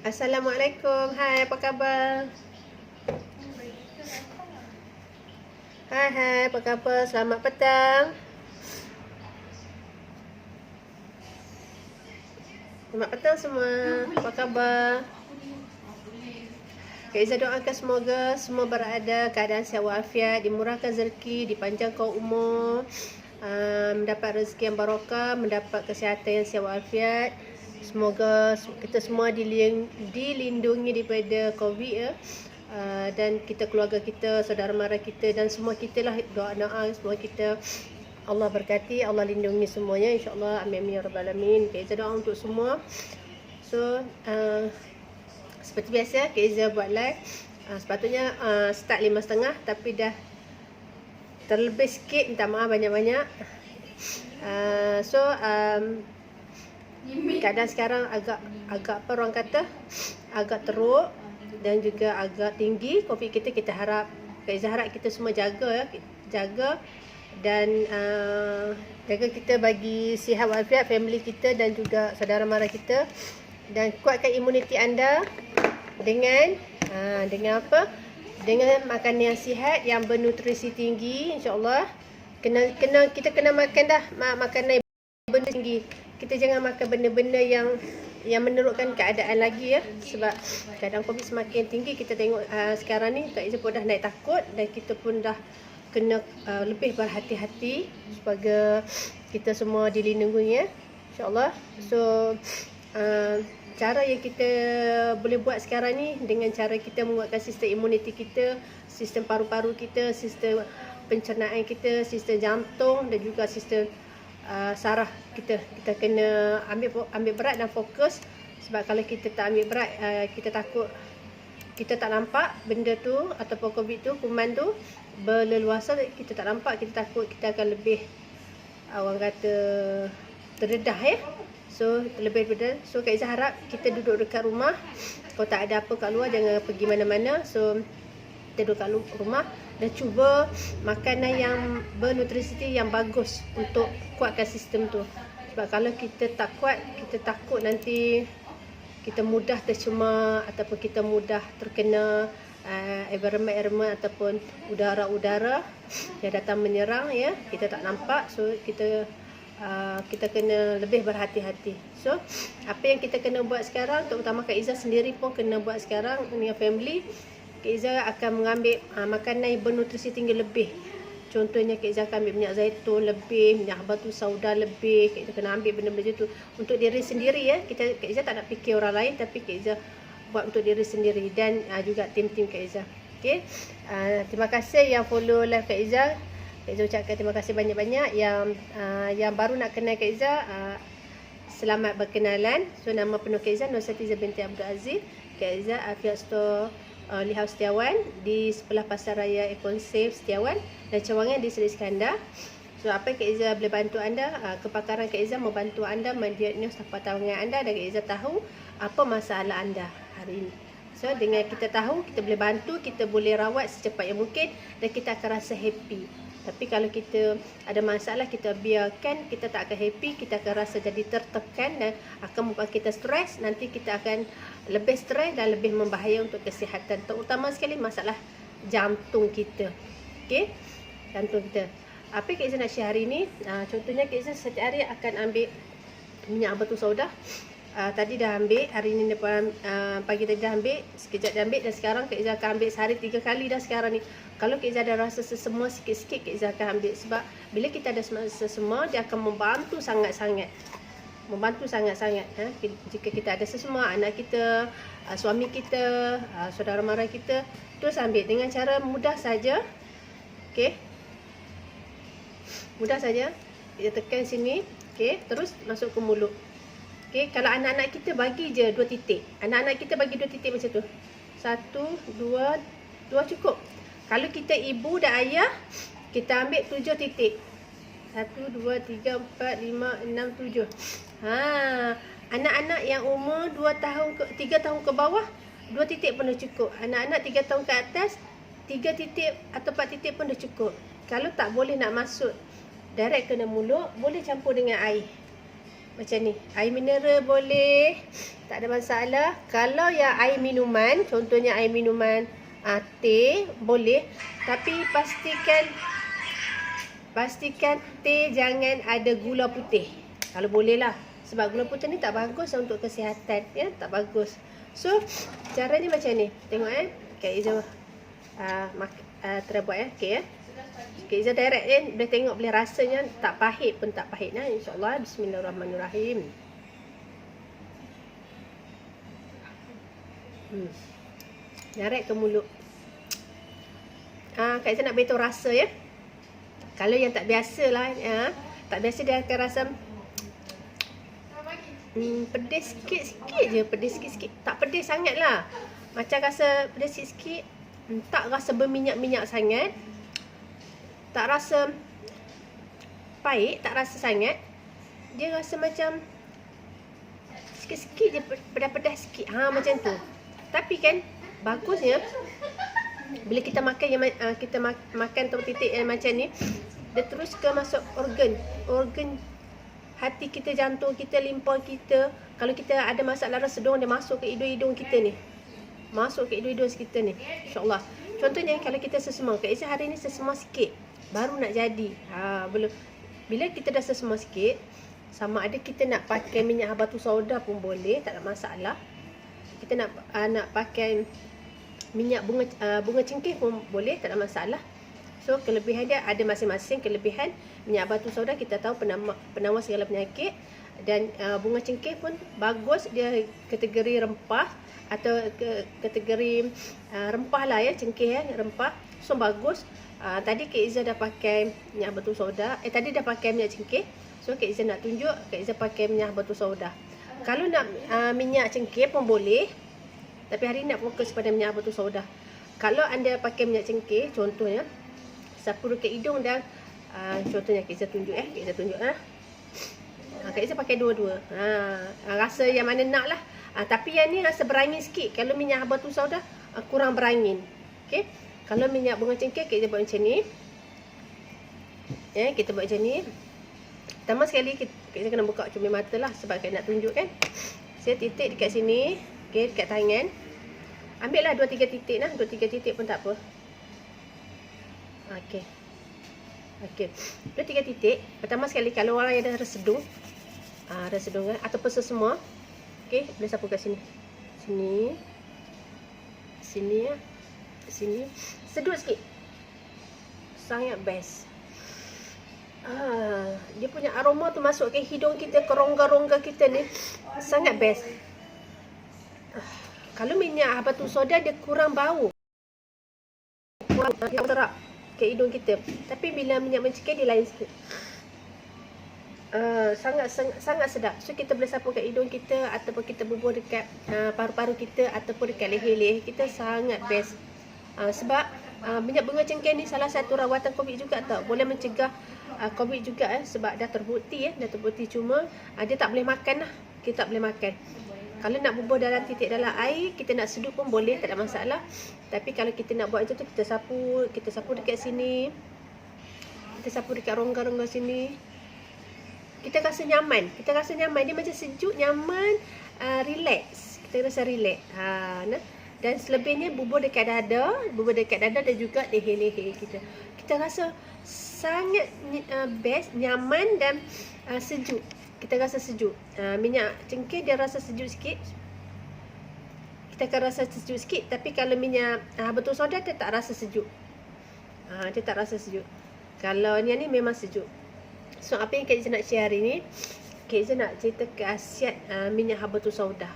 Assalamualaikum. Hai, apa khabar? Hai, apa khabar? Selamat petang. Selamat petang semua. Apa khabar? Kak Izzah doakan semoga semua berada keadaan sihat walafiat, dimurahkan rezeki, dipanjangkan umur, mendapat rezeki yang barokah, mendapat kesihatan yang sihat walafiat. Semoga kita semua dilindungi daripada COVID ya. Dan kita, keluarga kita, saudara mara kita dan semua kita lah, doa-doa semua kita Allah berkati, Allah lindungi semuanya insya-Allah. Amin amin ya rabbal alamin. Kak Izzah doa untuk semua. So seperti biasa Kak Izzah buat live. Sepatutnya start 5.30 tapi dah terlebih sikit, minta maaf banyak-banyak. Keadaan sekarang agak apa orang kata, agak teruk dan juga agak tinggi COVID kita. Kita harap, Kak Izzah harap kita semua jaga ya, jaga dan jaga kita bagi sihat walafiat family kita dan juga saudara mara kita, dan kuatkan imuniti anda dengan apa? Dengan makanan yang sihat, yang bernutrisi tinggi insya-Allah. Kita kena makan dah makanan benda tinggi. Kita jangan makan benda-benda yang menurunkan keadaan lagi ya, sebab keadaan COVID semakin tinggi. Kita tengok sekarang ni Kak Izzah pun dah naik takut dan kita pun dah kena lebih berhati-hati supaya kita semua dilindungi ya, insya-Allah. So cara yang kita boleh buat sekarang ni dengan cara kita menguatkan sistem imuniti kita, sistem paru-paru kita, sistem pencernaan kita, sistem jantung dan juga sistem saraf kita. Kita kena ambil berat dan fokus, sebab kalau kita tak ambil berat, kita takut kita tak nampak benda tu ataupun COVID tu, kuman tu berleluasa, kita tak nampak, kita takut kita akan lebih orang kata terdedah ya. So lebih daripada, so Kak Izzah harap kita duduk dekat rumah. Kalau tak ada apa kat luar, jangan pergi mana-mana. So kita duduk kat rumah dan cuba makanan yang bernutrisi yang bagus untuk kuatkan sistem tu. Sebab kalau kita tak kuat, kita takut nanti kita mudah tercemar ataupun kita mudah terkena environment ataupun udara-udara yang datang menyerang ya, kita tak nampak. So kita kena lebih berhati-hati. So apa yang kita kena buat sekarang, terutama Kak Izzah sendiri pun kena buat sekarang dengan family. Kak Izzah akan mengambil makanan yang bernutrisi tinggi lebih. Contohnya Kak Izzah akan ambil minyak zaitun lebih, minyak batu sauda lebih. Kak Izzah kena ambil benda-benda itu untuk diri sendiri ya. Kak Izzah tak nak fikir orang lain, tapi Kak Izzah buat untuk diri sendiri dan juga tim-tim Kak Izzah. Okay? Terima kasih yang follow live Kak Izzah. Kak Izzah ucapkan terima kasih banyak-banyak. Yang baru nak kenal Kak Izzah, selamat berkenalan. So nama penuh Kak Izzah Nur Siti binti Abdul Aziz. Kak Izzah Afiat Store Lihaus Setiawan di sebelah Pasar Raya Econ Safe Setiawan dan cawangan di Seri Iskandar. So apa Kak Izzah boleh bantu anda? Kepakaran Kak Izzah membantu anda mendiagnos apa tawangan anda dan Kak Izzah tahu apa masalah anda hari ini. So dengan kita tahu, kita boleh bantu, kita boleh rawat secepat yang mungkin dan kita akan rasa happy. Tapi kalau kita ada masalah, kita biarkan, kita tak akan happy, kita akan rasa jadi tertekan dan akan membuat kita stres. Nanti kita akan lebih stres dan lebih membahaya untuk kesihatan, terutama sekali masalah jantung kita. Okey, jantung kita. Apa Kak Izzah nak share hari ni? Contohnya Kak Izzah setiap hari akan ambil minyak batu sauda. Tadi dah ambil, hari ni pagi tadi dah ambil, sekejap dah ambil dan sekarang Kak Izzah akan ambil sehari 3 kali dah sekarang ni. Kalau Kak Izzah ada rasa sesemua sikit-sikit, Kak Izzah akan ambil, sebab bila kita ada sesemua, dia akan membantu sangat-sangat. Membantu sangat-sangat jika kita ada sesemua, anak kita, suami kita, saudara mara kita, terus ambil dengan cara mudah saja. Okey, mudah saja, kita tekan sini, okey, terus masuk ke mulut. Okey, kalau anak-anak kita bagi je 2 titik. Anak-anak kita bagi 2 titik macam tu. 1, 2 cukup. Kalau kita ibu dan ayah, kita ambil 7 titik. 1, 2, 3, 4, 5, 6, 7. Anak-anak yang umur 3 tahun ke bawah, 2 titik pun dah cukup. Anak-anak 3 tahun ke atas, 3 titik atau 4 titik pun dah cukup. Kalau tak boleh nak masuk direct kena mulut, boleh campur dengan air. Macam ni. Air mineral boleh, tak ada masalah. Kalau yang air minuman, contohnya air minuman teh boleh, tapi pastikan teh jangan ada gula putih. Kalau boleh lah. Sebab gula putih ni tak bagus untuk kesihatan, ya, tak bagus. So, caranya macam ni. Tengok Kak Izzah try buat okey ya. Kak Izzah direct boleh tengok, boleh rasanya tak pahit pun tak pahit nah, insya-Allah. Bismillahirrahmanirrahim. Direct ke mulut. Kak Izzah nak beritahu rasa ya. Kalau yang tak biasa lah, tak biasa dia akan rasa pedis sikit-sikit je, pedis sikit-sikit. Tak pedis sangat lah. Macam rasa pedis sikit-sikit, tak rasa berminyak-minyak sangat. Tak rasa pahit, tak rasa sangat. Dia rasa macam sikit-sikit je, pedas-pedas sikit. Macam tu. Tapi kan, bagusnya bila kita makan yang makan tahu titik yang macam ni, dia terus ke masuk organ hati kita, jantung kita, limpa kita. Kalau kita ada masalah rasa sedung, dia masuk ke hidung-hidung kita ni. Masuk ke hidung-hidung kita ni, insya-Allah. Contohnya kalau kita sesema, Kak Izzah hari ni sesema sikit, baru nak jadi. Belum. Bila kita dah sesema sikit, sama ada kita nak pakai minyak habatus sauda pun boleh, tak ada masalah. Kita nak pakai minyak bunga cengkeh pun boleh, tak ada masalah. So kelebihan dia ada masing-masing kelebihan. Minyak batu sauda kita tahu penawar segala penyakit, dan bunga cengkeh pun bagus, dia kategori rempah atau kategori rempah lah ya, cengkeh rempah. So bagus. Tadi Kak Izzah dah pakai minyak batu sauda, tadi dah pakai minyak cengkeh. So Kak Izzah nak tunjuk, Kak Izzah pakai minyak batu sauda. Kalau nak minyak cengkeh pun boleh, tapi hari ni nak fokus pada minyak batu sauda. Kalau anda pakai minyak cengkeh, contohnya sapu dekat hidung dan contohnya Kak Izzah tunjuk Kak Izzah tunjuk Kak Izzah pakai dua-dua. Rasa yang mana nak lah. Tapi yang ni rasa berangin sikit. Kalau minyak habatus sauda kurang berangin. Okey. Kalau minyak bunga cengkeh, Kak Izzah buat macam ni. Kita buat macam ni. Pertama sekali Kak Izzah kena buka cumi mata lah, sebab Kak nak tunjuk kan. Saya titik dekat sini, okey, dekat tangan. Ambil lah 2-3 titik lah, 2-3 titik pun tak apa. Okey. 2-3 titik. Pertama sekali kalau orang yang dah rasa sedung, ataupun sesema, okey, boleh sapu kat sini. Sini. Sedut sikit. Sangat best. Dia punya aroma tu masuk ke hidung kita, ke rongga-rongga kita ni, sangat best. Kalau minyak habatus sauda dia kurang bau. Kurang terap ke hidung kita. Tapi bila minyak mencekik dia lain sikit. Sangat sedap. So kita boleh sapu kat hidung kita, ataupun kita bubuh dekat paru-paru kita, ataupun dekat leher-leher kita, sangat best. Sebab minyak bunga cengkeh ni salah satu rawatan COVID juga tau. Boleh mencegah COVID juga sebab dah terbukti cuma dia tak boleh makan lah. Kita tak boleh makan. Kalau nak bubuh dalam titik dalam air, kita nak seduh pun boleh, tak ada masalah. Tapi kalau kita nak buat macam tu, kita sapu dekat sini. Kita sapu dekat rongga-rongga sini. Kita rasa nyaman. Dia macam sejuk, nyaman, relax. Kita rasa relax. Dan selebihnya bubuh dekat dada dan juga leher-leher kita. Kita rasa sangat best, nyaman dan sejuk. Kita rasa sejuk. Minyak cengkeh dia rasa sejuk sikit. Kita akan rasa sejuk sikit. Tapi kalau minyak habatus sauda dia tak rasa sejuk. Dia tak rasa sejuk. Kalau ni memang sejuk. So apa yang Kak Izzah nak share hari ni, Kak Izzah nak cerita khasiat minyak habatus sauda.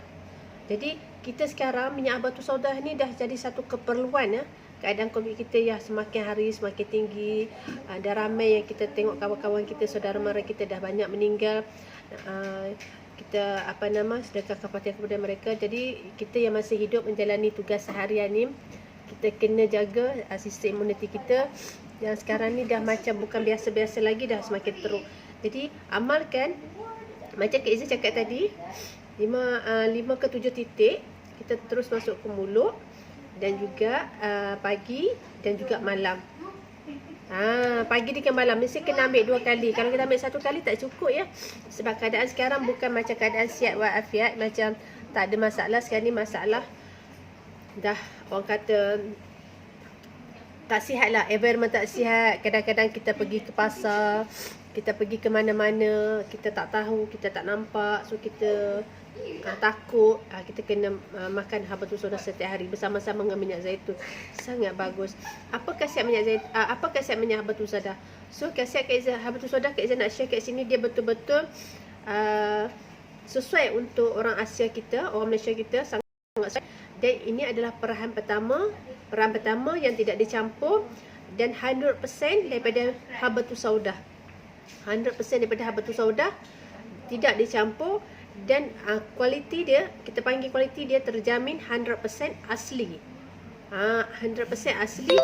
Jadi kita sekarang minyak habatus sauda ni dah jadi satu keperluan Keadaan COVID kita yang semakin hari semakin tinggi. Dah ramai yang kita tengok kawan-kawan kita, saudara mara kita dah banyak meninggal. Kita sedekah kematian kepada mereka. Jadi kita yang masih hidup menjalani tugas seharian ni, kita kena jaga sistem imuniti kita. Yang sekarang ni dah macam bukan biasa-biasa lagi, dah semakin teruk. Jadi amalkan macam Kak Izzah cakap tadi, 5 ke 7 titik kita terus masuk ke mulut, dan juga pagi dan juga malam. Pagi dengan malam mesti kena ambil 2 kali. Kalau kita ambil 1 kali tak cukup ya. Sebab keadaan sekarang bukan macam keadaan sihat walafiat, macam tak ada masalah. Sekarang ni masalah dah, orang kata tak sihat lah, environment tak sihat. Kadang-kadang kita pergi ke pasar, kita pergi ke mana-mana, kita tak tahu, kita tak nampak. So kita takut. Kita kena makan habatus sauda setiap hari bersama-sama dengan minyak zaitun. Sangat bagus. Apa khasiat minyak zaitun? Apa khasiat minyak habatus sauda? So khasiat habatus sauda Kak Izzah nak share kat sini, dia betul-betul sesuai untuk orang Asia kita, orang Malaysia kita, sangat sesuai. Dan ini adalah perahan pertama yang tidak dicampur dan 100% daripada habatus sauda. 100% daripada habatus sauda, tidak dicampur, dan kualiti dia, kita panggil kualiti dia terjamin 100% asli. 100% asli,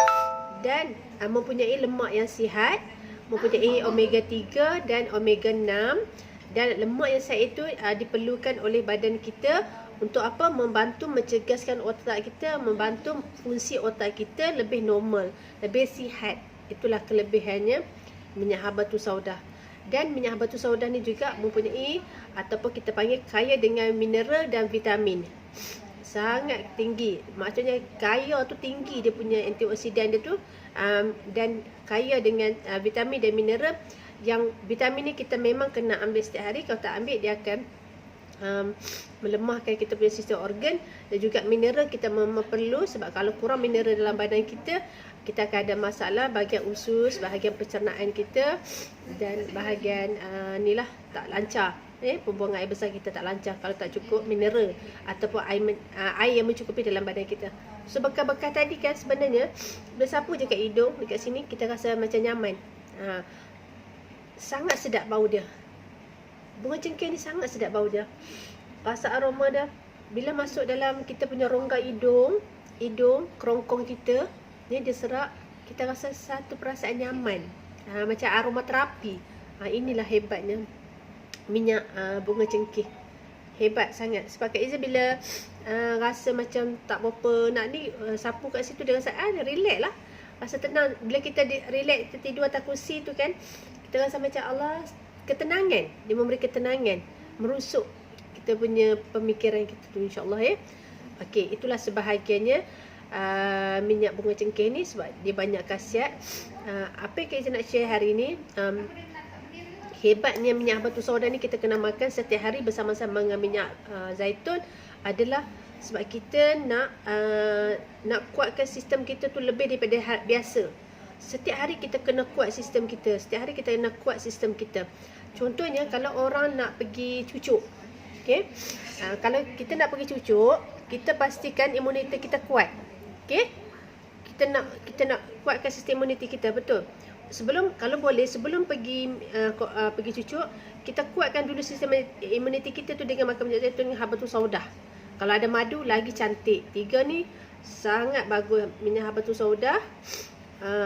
dan mempunyai lemak yang sihat, mempunyai omega 3 dan omega 6, dan lemak yang sihat itu diperlukan oleh badan kita untuk apa? Membantu mencegaskan otak kita, membantu fungsi otak kita lebih normal, lebih sihat. Itulah kelebihannya minyak habatus sauda. Dan minyak habatus sauda ni juga mempunyai ataupun kita panggil kaya dengan mineral dan vitamin. Sangat tinggi. Maksudnya kaya tu tinggi dia punya antioksidan dia tu, dan kaya dengan vitamin dan mineral. Yang vitamin ni kita memang kena ambil setiap hari. Kalau tak ambil dia akan melemahkan kita punya sistem organ. Dan juga mineral kita memang perlu, sebab kalau kurang mineral dalam badan kita, kita akan ada masalah bahagian usus, bahagian pencernaan kita, dan bahagian ni lah tak lancar. Pembuangan air besar kita tak lancar kalau tak cukup mineral ataupun air yang mencukupi dalam badan kita. So bekal-bekal tadi kan sebenarnya, bila sapu je kat hidung dekat sini, kita rasa macam nyaman. Sangat sedap bau dia. Bunga cengkeh ni sangat sedap bau dia. Rasa aroma dia bila masuk dalam kita punya rongga hidung, kerongkong kita, ni dia serak, kita rasa satu perasaan nyaman. Macam aroma terapi. Inilah hebatnya minyak bunga cengkeh. Hebat sangat. Sebab Kak Izzah bila rasa macam tak berapa nak ni, sapu kat situ, dia rasa relax lah. Rasa tenang. Bila kita relax, kita tidur atas kursi tu kan, kita rasa macam Allah, ketenangan. Dia memberi ketenangan, merusuk kita punya pemikiran kita tu, insyaAllah ya. Okey, itulah sebahagiannya minyak bunga cengkeh ni, sebab dia banyak khasiat. Apa yang kita nak share hari ni, hebatnya minyak habatus sauda ni kita kena makan setiap hari bersama-sama dengan minyak zaitun, adalah sebab kita nak kuatkan sistem kita tu lebih daripada biasa. Setiap hari kita kena kuat sistem kita. Setiap hari kita kena kuat sistem kita. Contohnya kalau orang nak pergi cucuk, okey, kalau kita nak pergi cucuk, kita pastikan imuniti kita kuat. Okey, kita nak kuatkan sistem imuniti kita, betul. Kalau boleh sebelum pergi cucuk, kita kuatkan dulu sistem imuniti kita tu dengan makan minyak zaitun dengan habatus sauda. Kalau ada madu lagi cantik. 3 ni sangat bagus. Minyak habatus sauda,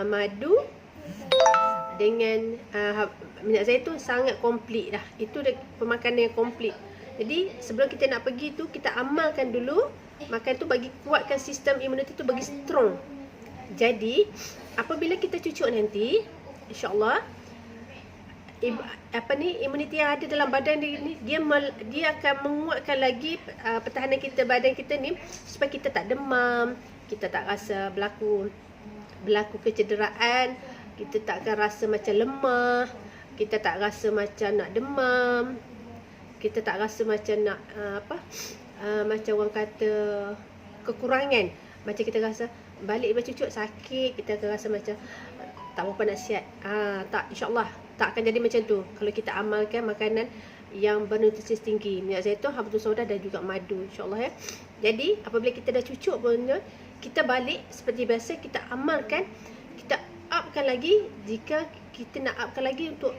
madu dengan minyak zaitun sangat komplit dah. Itu dah pemakanan yang komplit. Jadi sebelum kita nak pergi tu, kita amalkan dulu makan tu, bagi kuatkan sistem imuniti tu, bagi strong. Jadi apabila kita cucuk nanti, insya-Allah imuniti yang ada dalam badan ni, dia akan menguatkan lagi pertahanan kita, badan kita ni, supaya kita tak demam, kita tak rasa berlaku kecederaan, kita tak akan rasa macam lemah, kita tak rasa macam nak demam, kita tak rasa macam nak macam orang kata kekurangan. Macam kita rasa balik lepas cucuk sakit, kita akan rasa macam tak berapa nak sihat. Tak, insyaAllah tak akan jadi macam tu kalau kita amalkan makanan yang bernutrisi tinggi, minyak zaitun, habatus sauda dan juga madu, insyaAllah ya. Jadi apabila kita dah cucuk pun, kita balik seperti biasa, kita amalkan, kita upkan lagi. Jika kita nak upkan lagi untuk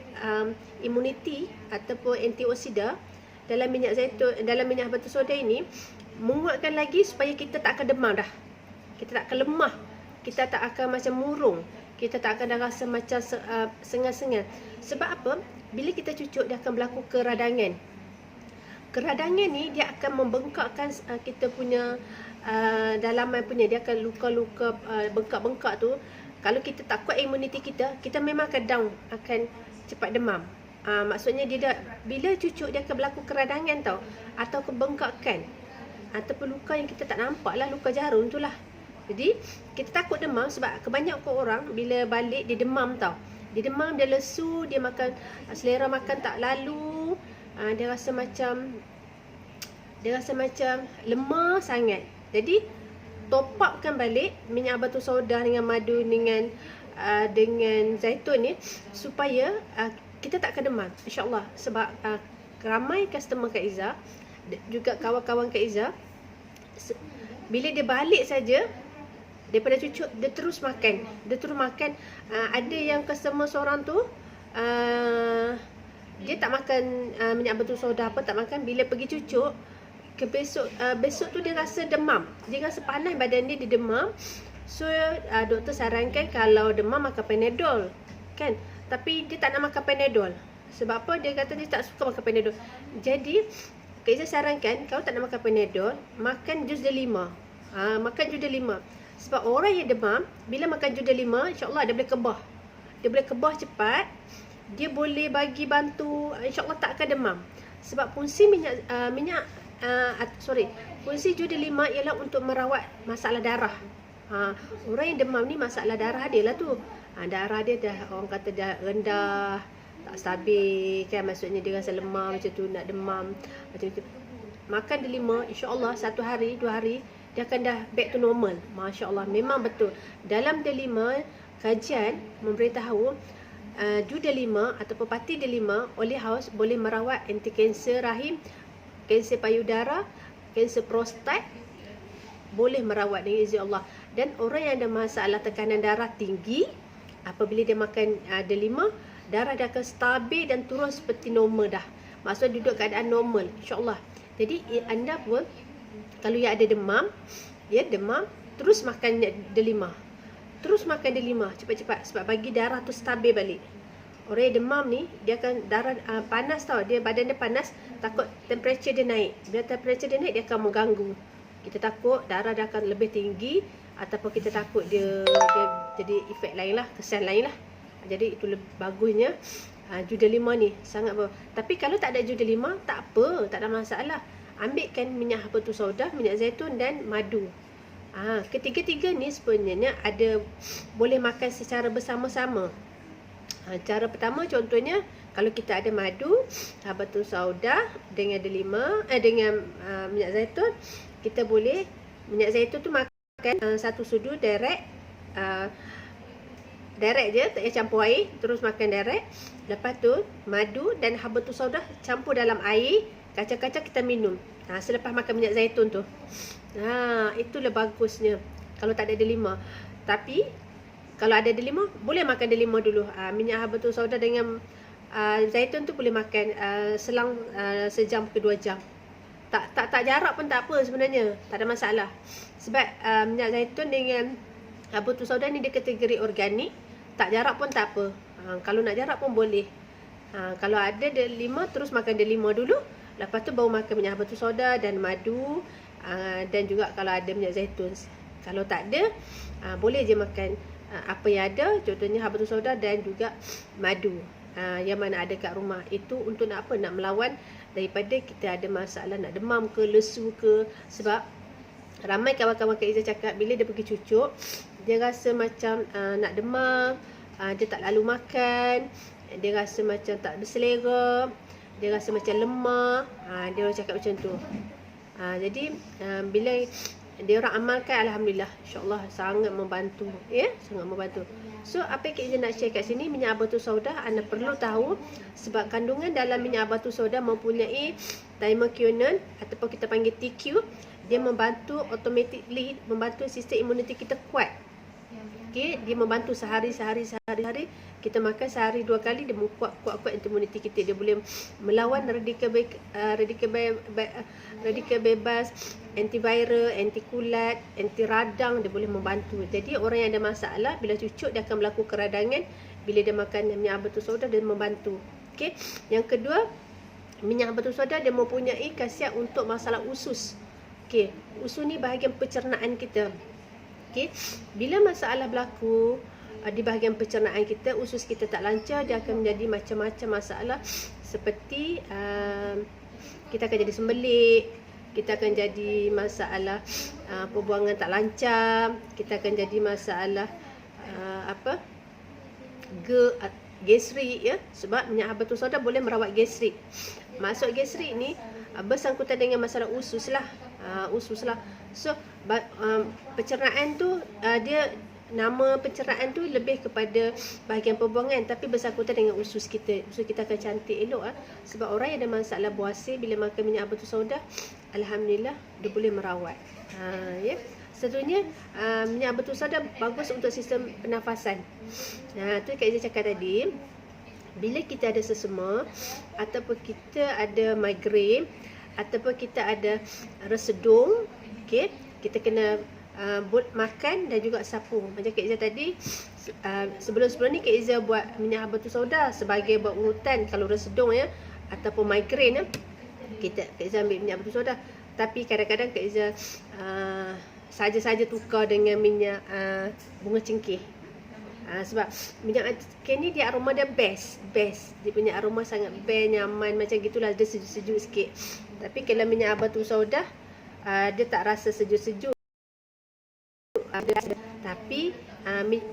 imuniti ataupun antioksida dalam minyak zaitun, dalam minyak habatus sauda ini, menguatkan lagi supaya kita tak akan demam dah, kita tak akan lemah, kita tak akan macam murung, kita tak akan dah rasa macam sengal-sengal. Sebab apa? Bila kita cucuk, dia akan berlaku keradangan. Keradangan ni dia akan membengkakkan kita punya dalaman punya, dia akan luka-luka bengkak-bengkak tu. kalau kita tak kuat imuniti kita, kita memang akan down, akan cepat demam. Maksudnya dia dah, bila cucuk dia akan berlaku keradangan tau, atau kebengkakan, ataupun luka yang kita tak nampak lah, luka jarum tu lah. Jadi kita takut demam sebab kebanyakan orang bila balik dia demam tau. Dia demam, dia lesu, dia makan, selera makan tak lalu, dia rasa macam lemah sangat. Jadi top upkan balik minyak batu soda dengan madu dengan zaitun ni supaya kita tak akan demam, insya-Allah. Sebab ramai customer Kak Izzah, juga kawan-kawan Kak Izzah, bila dia balik saja daripada cucuk, dia terus makan. Ada yang customer seorang tu dia tak makan minyak batu soda apa, tak makan. Bila pergi cucuk ke besok tu dia rasa demam, dia rasa panas badan dia demam. So doktor sarankan kalau demam makan Panadol kan, tapi dia tak nak makan Panadol. Sebab apa? Dia kata dia tak suka makan Panadol. Jadi Kak Izzah sarankan kalau tak nak makan Panadol, makan jus delima. Makan jus delima. Sebab orang yang demam bila makan jus delima, insya-Allah dia boleh kebah. Dia boleh kebah cepat. Dia boleh bagi bantu, insya-Allah tak akan demam. Sebab fungsi fungsi jus delima ialah untuk merawat masalah darah. Orang yang demam ni masalah darah dia lah tu. Darah dia dah, orang kata dah rendah, tak stabil kan, maksudnya dia rasa lemah macam tu, nak demam macam tu. Makan delima, insya-Allah 1 hari 2 hari dia akan dah back to normal. Masya-Allah, memang betul. Dalam delima, kajian memberitahu jus delima atau pati delima oleh haus boleh merawat anti kanser rahim, kanser payudara, kanser prostat, boleh merawat dengan izin Allah. Dan orang yang ada masalah tekanan darah tinggi, apabila dia makan delima, darah dia akan stabil dan turun seperti normal dah. Maksudnya duduk keadaan normal, insya-Allah. Jadi anda pun kalau yang ada demam, terus makan delima. Terus makan delima cepat-cepat sebab bagi darah tu stabil balik. Orang yang demam ni, dia akan darah panas tau, dia badan dia panas, takut temperature dia naik. Bila temperature dia naik, dia akan mengganggu. Kita takut darah dia akan lebih tinggi, ataupun kita takut dia jadi efek lain lah, kesan lain lah. Jadi itu lebih bagusnya jus delima ni sangat Tapi kalau tak ada jus delima, tak apa, tak ada masalah. Ambilkan minyak batu soda, minyak zaitun dan madu. Ketiga-tiga ni sebenarnya boleh makan secara bersama-sama. Cara pertama contohnya, kalau kita ada madu, batu sauda dengan delima, dengan minyak zaitun, kita boleh minyak zaitun tu makan 1 sudu direct je, tak payah campur air, terus makan direct. Lepas tu madu dan batu sauda campur dalam air, kacang-kacang kita minum. Selepas makan minyak zaitun tu. Itulah bagusnya kalau tak ada delima. Tapi kalau ada delima, boleh makan delima dulu. Minyak batu sauda dengan zaitun tu boleh makan selang sejam ke 2 jam. Tak jarak pun tak apa sebenarnya, tak ada masalah. Sebab minyak zaitun dengan batu sauda ni dia kategori organik, tak jarak pun tak apa. Kalau nak jarak pun boleh. Kalau ada delima, terus makan delima dulu. Lepas tu baru makan minyak batu soda dan madu, dan juga kalau ada minyak zaitun. Kalau tak ada, boleh je makan apa yang ada, contohnya batu soda dan juga madu, yang mana ada kat rumah. Itu untuk nak apa? Nak melawan daripada kita ada masalah nak demam ke, lesu ke. Sebab ramai kawan-kawan Kak Izzah cakap bila dia pergi cucuk, dia rasa macam nak demam, dia tak lalu makan, dia rasa macam tak berselera, dia rasa macam lemah. Dia orang cakap macam tu. Jadi bila dia orang amalkan, alhamdulillah, insya-Allah sangat membantu, ya, sangat membantu. So apa yang kita nak share kat sini, minyak batu sauda anda perlu tahu sebab kandungan dalam minyak batu sauda mempunyai thymoquinone ataupun kita panggil TQ. Dia membantu automatically, membantu sistem imuniti kita kuat. Okey, dia membantu sehari kita makan sehari 2 kali, dia kuat imuniti kita. Dia boleh melawan radikal bebas, antiviral, anti kulat, anti radang, dia boleh membantu. Jadi orang yang ada masalah bila cucuk, dia akan berlaku keradangan. Bila dia makan minyak batu soda, dia membantu. Okey. Yang kedua, minyak batu soda dia mempunyai khasiat untuk masalah usus. Okey, usus ni bahagian pencernaan kita. Okey, bila masalah berlaku, di bahagian pencernaan kita, usus kita tak lancar, dia akan menjadi macam-macam masalah seperti kita akan jadi sembelit, kita akan jadi masalah pembuangan tak lancar, kita akan jadi masalah gastrik ya, sebab minyak habatus sauda boleh merawat gastrik. Maksud gastrik ni bersangkutan dengan masalah usus lah. So pencernaan tu dia, nama pencernaan tu lebih kepada bahagian pembuangan, tapi bersangkutan dengan usus kita. Usus kita akan cantik elok sebab orang yang ada masalah buasir bila makan minyak habatus sauda, alhamdulillah dia boleh merawat. Ya. Satunya minyak habatus sauda bagus untuk sistem pernafasan. Tu Kak Izzah cakap tadi, bila kita ada sesama ataupun kita ada migrain ataupun kita ada resedung, okey, kita kena makan dan juga sapu. Macam Kak Izzah tadi, sebelum ni Kak Izzah buat minyak habatus sauda sebagai buat urutan. Kalau resedung ya ataupun migrain ya, Kak Izzah ambil minyak habatus sauda. Tapi kadang-kadang Kak Izzah saja-saja tukar dengan minyak bunga cengkeh. Sebab minyak cengkeh ni dia aroma dia best. Dia punya aroma sangat best, nyaman macam gitulah, dia sejuk-sejuk sikit. Tapi kalau minyak habatus sauda dia tak rasa sejuk-sejuk. Tapi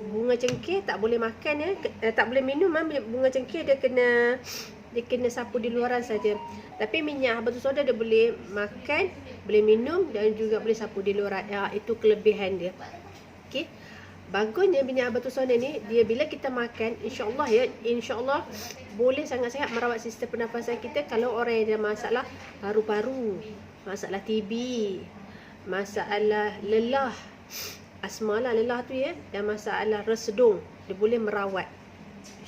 bunga cengkeh tak boleh makan ya, tak boleh minum. Bunga cengkeh dia kena sapu di luaran saja. Tapi minyak habatus sauda dia boleh makan, boleh minum dan juga boleh sapu di luaran. Itu kelebihan dia. Okey. Bagusnya minyak habatus sauda ni, dia bila kita makan, insya-Allah boleh sangat-sangat merawat sistem pernafasan kita. Kalau orang yang ada masalah paru-paru, masalah TB, masalah lelah, asma lah lelah tu ya, dan masalah resedung, dia boleh merawat.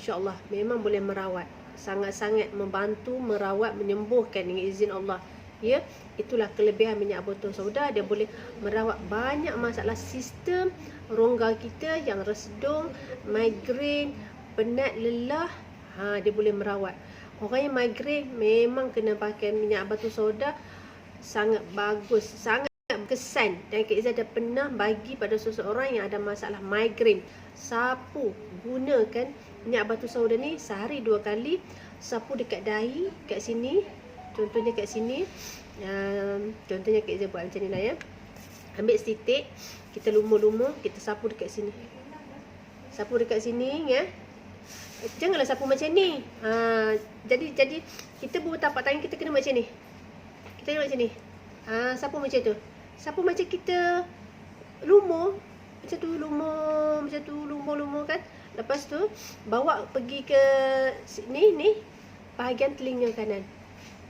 Insya-Allah memang boleh merawat. Sangat-sangat membantu merawat, menyembuhkan dengan izin Allah. Ya, itulah kelebihan minyak habatus sauda, dia boleh merawat banyak masalah sistem rongga kita yang resedung, migrain, penat, lelah. Dia boleh merawat. Orang yang migrain memang kena pakai minyak habatus sauda, sangat bagus, sangat kesan. Dan Kak Izzah dah pernah bagi pada seseorang yang ada masalah migrain, sapu, gunakan minyak habatus sauda ni sehari 2 kali. Sapu dekat dahi, kat sini, contohnya kat sini. Contohnya Kak Izzah buat macam ni lah ya. Ambil setitik, kita lumur-lumur, kita sapu dekat sini. Sapu dekat sini ya. Janganlah sapu macam ni. Jadi kita buat tapak tangan kita kena macam ni. Kita kena macam ni. Sapu macam tu. Sapu macam kita lumur, macam tu lumur kan. Lepas tu bawa pergi ke sini ni, bahagian telinga kanan.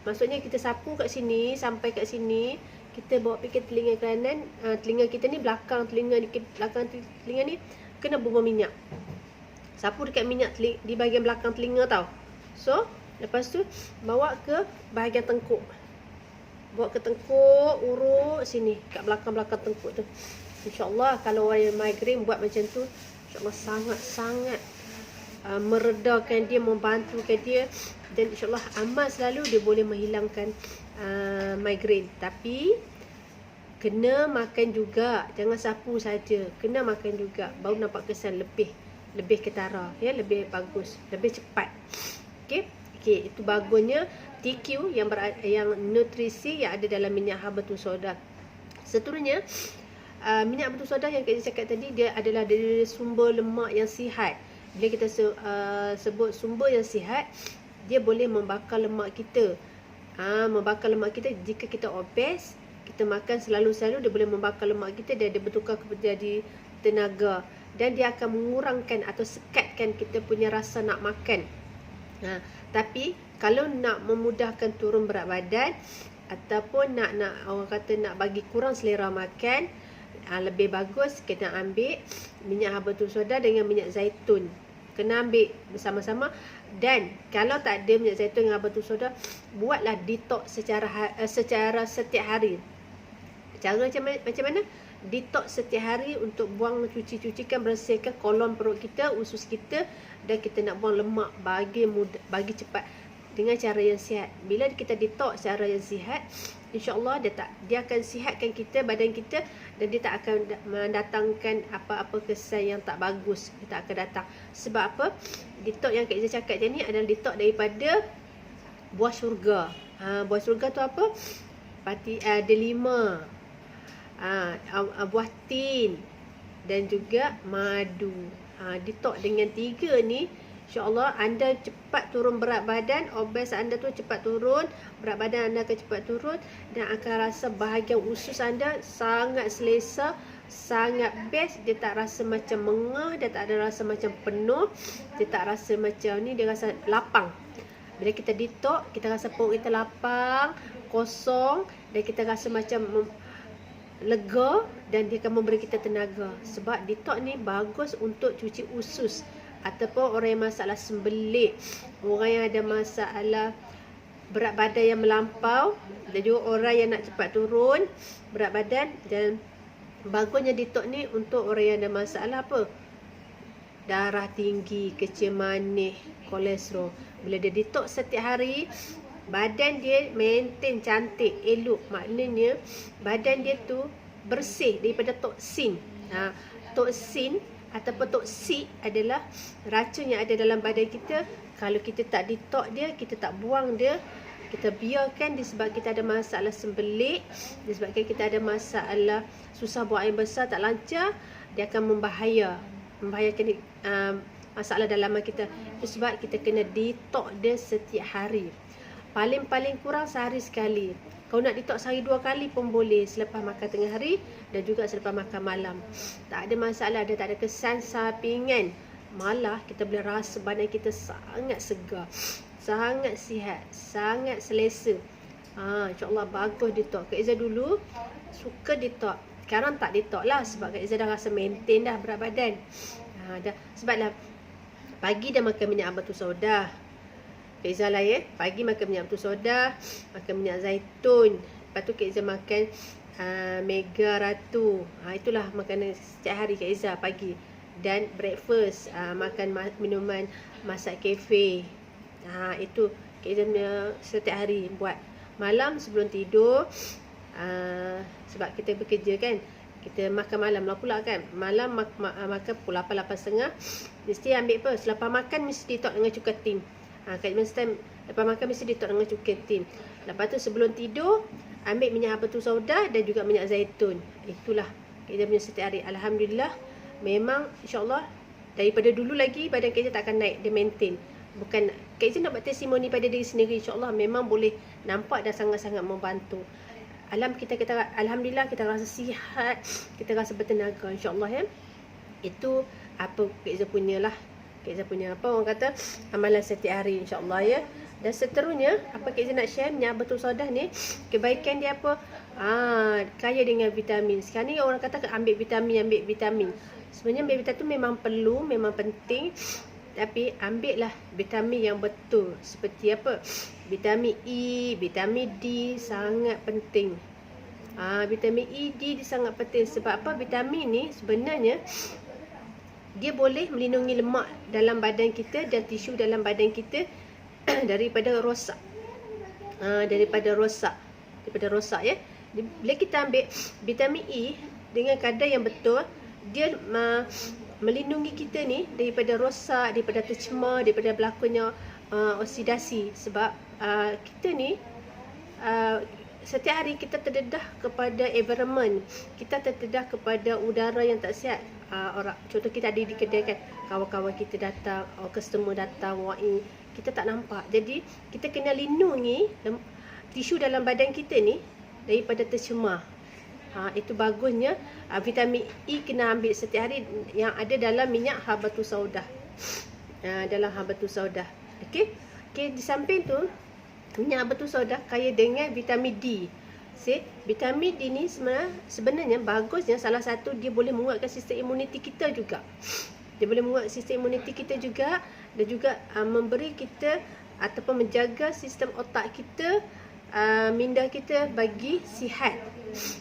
Maksudnya kita sapu kat sini sampai kat sini, kita bawa pergi ke telinga kanan. Telinga kita ni, belakang telinga ni kena bubuh minyak. Sapu dekat minyak di bahagian belakang telinga tau. So lepas tu bawa ke bahagian tengkuk. Bawa ke tengkuk, urut sini kat belakang-belakang tengkuk tu. InsyaAllah kalau orang yang migrain buat macam tu, InsyaAllah sangat-sangat meredakan dia, membantukan dia. Dan insyaAllah amal selalu dia boleh menghilangkan migrain. Tapi kena makan juga, jangan sapu saja, kena makan juga, baru nampak kesan lebih ketara ya, lebih bagus, lebih cepat. Okey, itu bagusnya TQ yang nutrisi yang ada dalam minyak habatus sauda. Seterusnya minyak habatus sauda yang kita cakap tadi, dia adalah dari sumber lemak yang sihat. Bila kita sebut sumber yang sihat, dia boleh membakar lemak kita. Membakar lemak kita jika kita obes, kita makan selalu-selalu, dia boleh membakar lemak kita dan dia bertukar menjadi tenaga. Dan dia akan mengurangkan atau sekatkan kita punya rasa nak makan. Tapi kalau nak memudahkan turun berat badan ataupun nak orang kata nak bagi kurang selera makan, lebih bagus kita ambil minyak habatus sauda dengan minyak zaitun. Kena ambil bersama-sama. Dan kalau tak ada minyak zaitun dengan habatus sauda, buatlah detox secara setiap hari. Cara macam mana? Detox setiap hari untuk buang, cucikan, bersihkan kolon perut kita, usus kita, dan kita nak buang lemak bagi cepat dengan cara yang sihat. Bila kita detox cara yang sihat, insya-Allah dia akan sihatkan kita, badan kita, dan dia tak akan mendatangkan apa-apa kesan yang tak bagus. Dia tak akan datang. Sebab apa? Detox yang Kak Izzah cakap tadi adalah detox daripada buah syurga. Buah syurga tu apa? Delima, buah tin dan juga madu. Detox dengan 3 ni, insya-Allah anda cepat turun berat badan, obes anda tu cepat turun, berat badan anda akan cepat turun, dan akan rasa bahagian usus anda sangat selesa, sangat best. Dia tak rasa macam mengah, dia tak ada rasa macam penuh, dia tak rasa macam ni, dia rasa lapang. Bila kita detox, kita rasa perut kita lapang, kosong, dan kita rasa macam lega, dan dia akan memberi kita tenaga. Sebab detox ni bagus untuk cuci usus, ataupun orang yang masalah sembelit, orang yang ada masalah berat badan yang melampau, dan juga orang yang nak cepat turun berat badan. Dan bagusnya detox ni untuk orang yang ada masalah apa? Darah tinggi, kecil manis, kolesterol. Bila dia detox setiap hari, badan dia maintain cantik, elok. Maknanya badan dia tu bersih daripada toksin. Toksin ataupun toksik adalah racun yang ada dalam badan kita. Kalau kita tak detox dia, kita tak buang dia, kita biarkan disebab kita ada masalah sembelit, disebabkan kita ada masalah susah buang air besar, tak lancar, dia akan membahayakan masalah dalaman kita. Itu sebab kita kena detox dia setiap hari. Paling-paling kurang sehari sekali. Kau nak detox sehari 2 kali pun boleh, selepas makan tengah hari dan juga selepas makan malam. Tak ada masalah, dia tak ada kesan sampingan. Malah kita boleh rasa badan kita sangat segar, sangat sihat, sangat selesa. InsyaAllah bagus detox. Kak Izzah dulu suka detox. Sekarang tak detox lah, sebab Kak Izzah dah rasa maintain dah berat badan. Sebablah pagi dah makan minyak batu soda. Kak Izzah lah pagi makan minyak batu soda, makan minyak zaitun. Lepas tu Kak Izzah makan Mega Ratu. Itulah makanan setiap hari Kak Izzah pagi. Dan breakfast, makan minuman masak kafe. Itu Kak Izzah setiap hari buat. Malam sebelum tidur, sebab kita bekerja kan, kita makan malam lah pula kan. Malam makan pukul 8, 8.30. Mesti ambil apa? Selepas makan mesti detox dengan cuka tim. Kat time lepas makan mesti detox dengan cuka tim. Lepas tu sebelum tidur ambil minyak batu soda dan juga minyak zaitun. Itulah kita punya setiap hari. Alhamdulillah, memang insya-Allah daripada dulu lagi badan kita tak akan naik, dia maintain. Bukan kita nak buat testimoni pada diri sendiri, insya-Allah memang boleh nampak dan sangat-sangat membantu. Alhamdulillah kita rasa sihat, kita rasa bertenaga, insya-Allah Itu apa Kak Izzah punya lah. Kak Izzah punya apa orang kata amalan setiap hari, insya-Allah Dan seterusnya apa Kak Izzah nak share, minyak batu soda ni kebaikan dia apa? Kaya dengan vitamin. Sekarang ni orang kata ambil vitamin. Sebenarnya ambil vitamin tu memang perlu, memang penting. Tapi ambillah vitamin yang betul. Seperti apa? Vitamin E, vitamin D sangat penting. Vitamin E, D sangat penting. Sebab apa? Vitamin ni sebenarnya dia boleh melindungi lemak dalam badan kita dan tisu dalam badan kita daripada rosak. Daripada rosak Bila kita ambil vitamin E dengan kadar yang betul, dia melindungi kita ni daripada rosak, daripada tercemar, daripada berlakunya oksidasi. Sebab kita ni setiap hari kita terdedah kepada environment, kita terdedah kepada udara yang tak sihat. Contoh kita ada di kedai kan, kawan-kawan kita datang, customer datang, kita tak nampak. Jadi kita kena lindungi tisu dalam badan kita ni daripada tercemar. Itu bagusnya vitamin E kena ambil setiap hari yang ada dalam minyak habatus sauda. Dalam habatus sauda. Okey, di samping tu minyak habatus sauda kaya dengan vitamin D. Vitamin D ni sebenarnya bagusnya, salah satu dia boleh menguatkan sistem imuniti kita juga. Dia boleh menguatkan sistem imuniti kita juga, dan juga memberi kita ataupun menjaga sistem otak kita, minda kita bagi sihat,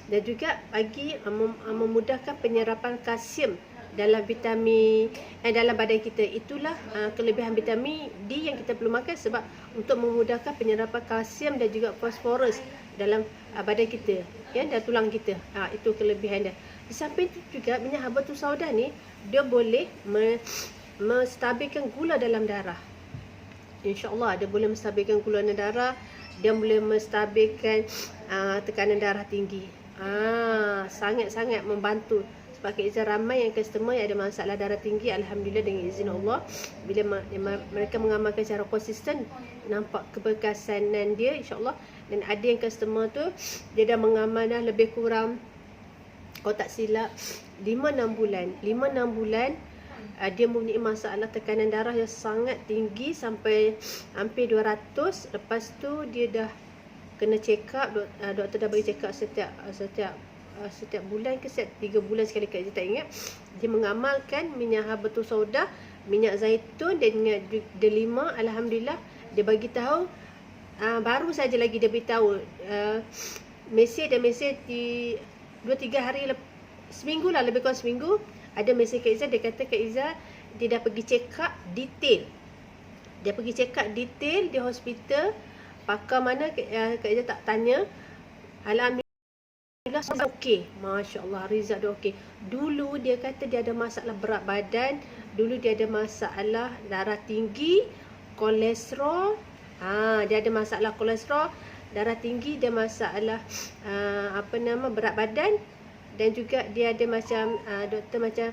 dan juga bagi memudahkan penyerapan kalsium dalam vitamin dalam badan kita. Itulah kelebihan vitamin D yang kita perlu makan, sebab untuk memudahkan penyerapan kalsium dan juga fosforus dalam badan kita, ya, dan tulang kita. Itu kelebihan dia. Di samping itu juga minyak habatus sauda ni dia boleh menstabilkan gula dalam darah. InsyaAllah dia boleh menstabilkan gula dalam darah, dia boleh menstabilkan tekanan darah tinggi. Sangat-sangat membantu. Sebab Kak Izzah ramai yang customer yang ada masalah darah tinggi, alhamdulillah dengan izin Allah, bila mereka mengamalkan secara konsisten, nampak keberkasinan dia insya-Allah. Dan ada yang customer tu dia dah mengamal dah lebih kurang, kalau tak silap 5-6 bulan. 5-6 bulan dia mempunyai masalah tekanan darah yang sangat tinggi sampai hampir 200. Lepas tu dia dah kena check up, doktor dah bagi check up setiap bulan ke setiap 3 bulan sekali, Kak Izzah tak ingat. Dia mengamalkan minyak habatus sauda, minyak zaitun dan minyak delima. Alhamdulillah dia bagi tahu, baru saja lagi dia beritahu, mesej di 2-3 hari seminggu lah, lebih kurang seminggu, ada mesej Kak Izzah. Dia kata Kak Izzah dia dah pergi check up detail. Dia pergi check up detail di hospital. Pakar mana Kak Izzah tak tanya. Alhamdulillah okey, masya-Allah, result dia okey. Dulu dia kata dia ada masalah berat badan, dulu dia ada masalah darah tinggi, kolesterol. Dia ada masalah kolesterol, darah tinggi, dia masalah berat badan, dan juga dia ada macam doktor macam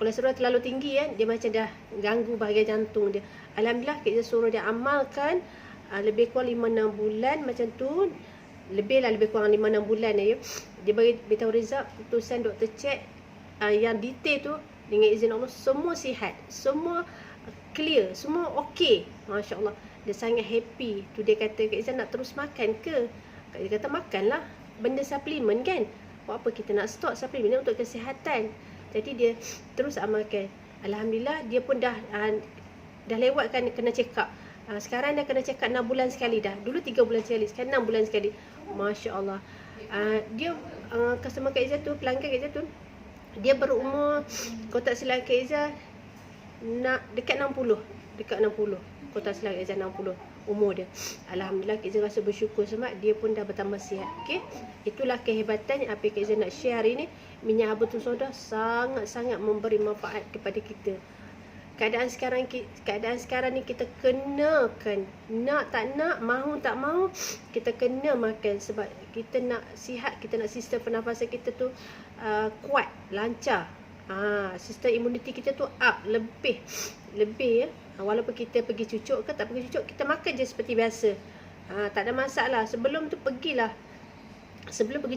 kolesterol terlalu tinggi, dia macam dah ganggu bahagian jantung dia. Alhamdulillah kita suruh dia amalkan lebih kurang 5-6 bulan macam tu. Lebih kurang 5-6 bulan ya. Dia bagi beritahu result, keputusan doktor cek yang detail tu, dengan izin Allah semua sihat, semua clear, semua okey. Masya-Allah. Dia sangat happy. Tu dia kata, Kak Izzah nak terus makan ke? Kak Izzah kata makanlah. Benda suplemen kan. Buat apa kita nak stok suplemen untuk kesihatan. Jadi dia terus amalkan. Alhamdulillah dia pun dah lewatkan kena check up. Sekarang dah kena check up 6 bulan sekali dah. Dulu 3 bulan sekali, sekarang 6 bulan sekali. Masya-Allah. Dia customer Kak Izzah tu, pelanggan Kak Izzah tu, dia berumur, kalau tak silap Kak Izzah dekat 60. Kalau tak silap Kak Izzah 60 umur dia. Alhamdulillah Kak Izzah rasa bersyukur sebab dia pun dah bertambah sihat. Okey. Itulah kehebatan yang apa Kak Izzah nak share hari ni. Minyak habatus sauda sangat-sangat memberi manfaat kepada kita. Keadaan sekarang ni kita kenakan, nak tak nak, mahu tak mahu, kita kena makan sebab kita nak sihat, kita nak sistem pernafasan kita tu kuat, lancar. Sistem imuniti kita tu up, lebih ya. Walaupun kita pergi cucuk ke tak pergi cucuk, kita makan je seperti biasa. Tak ada masalah. Sebelum pergi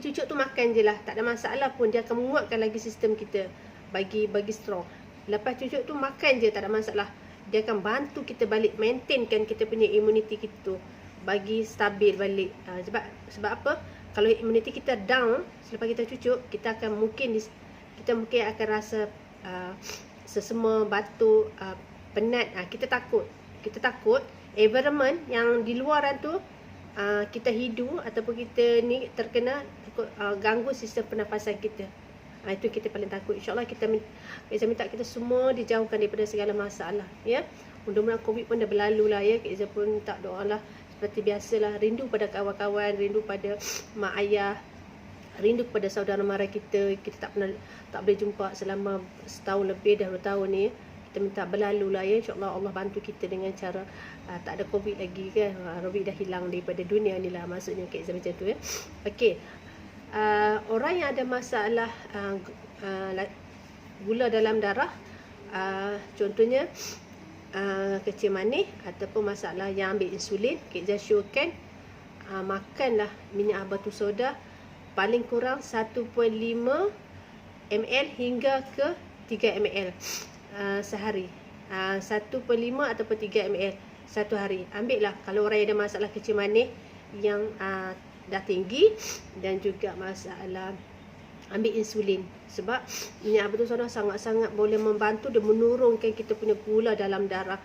cucuk tu makan je lah, tak ada masalah pun. Dia akan menguatkan lagi sistem kita, bagi strong. Lepas cucuk tu makan je, tak ada masalah. Dia akan bantu kita balik, maintainkan kita punya imuniti kita tu, bagi stabil balik. Sebab apa? Kalau imuniti kita down selepas kita cucuk, kita mungkin akan rasa sesama, batuk, penat. Kita takut environment yang di luaran tu kita hidu ataupun kita ni terkena, ganggu sistem pernafasan kita. Itu kita paling takut. InsyaAllah kita minta kita semua dijauhkan daripada segala masalah, ya. Mudah-mudahan COVID pun dah berlalu lah, ya. Kak Izzah pun tak doa lah seperti biasalah, rindu pada kawan-kawan, rindu pada mak ayah, rindu kepada saudara mara kita tak boleh jumpa selama setahun lebih, dah 2 tahun ni, ya. Kita minta berlalu lah, ya. InsyaAllah Allah bantu kita dengan cara tak ada COVID lagi kan. COVID dah hilang daripada dunia ni lah, maksudnya Kak Izzah macam tu, ya. Okey. Orang yang ada masalah gula dalam darah, contohnya kecil manis ataupun masalah yang ambil insulin, Kak Izzah syorkan makanlah minyak habatus sauda paling kurang 1.5 ml hingga ke 3 ml sehari. 1.5 ataupun 3 ml satu hari. Ambil lah kalau orang yang ada masalah kecil manis yang dah tinggi, dan juga masalah ambil insulin. Sebab minyak habatus sauda sangat-sangat boleh membantu dan menurunkan kita punya gula dalam darah.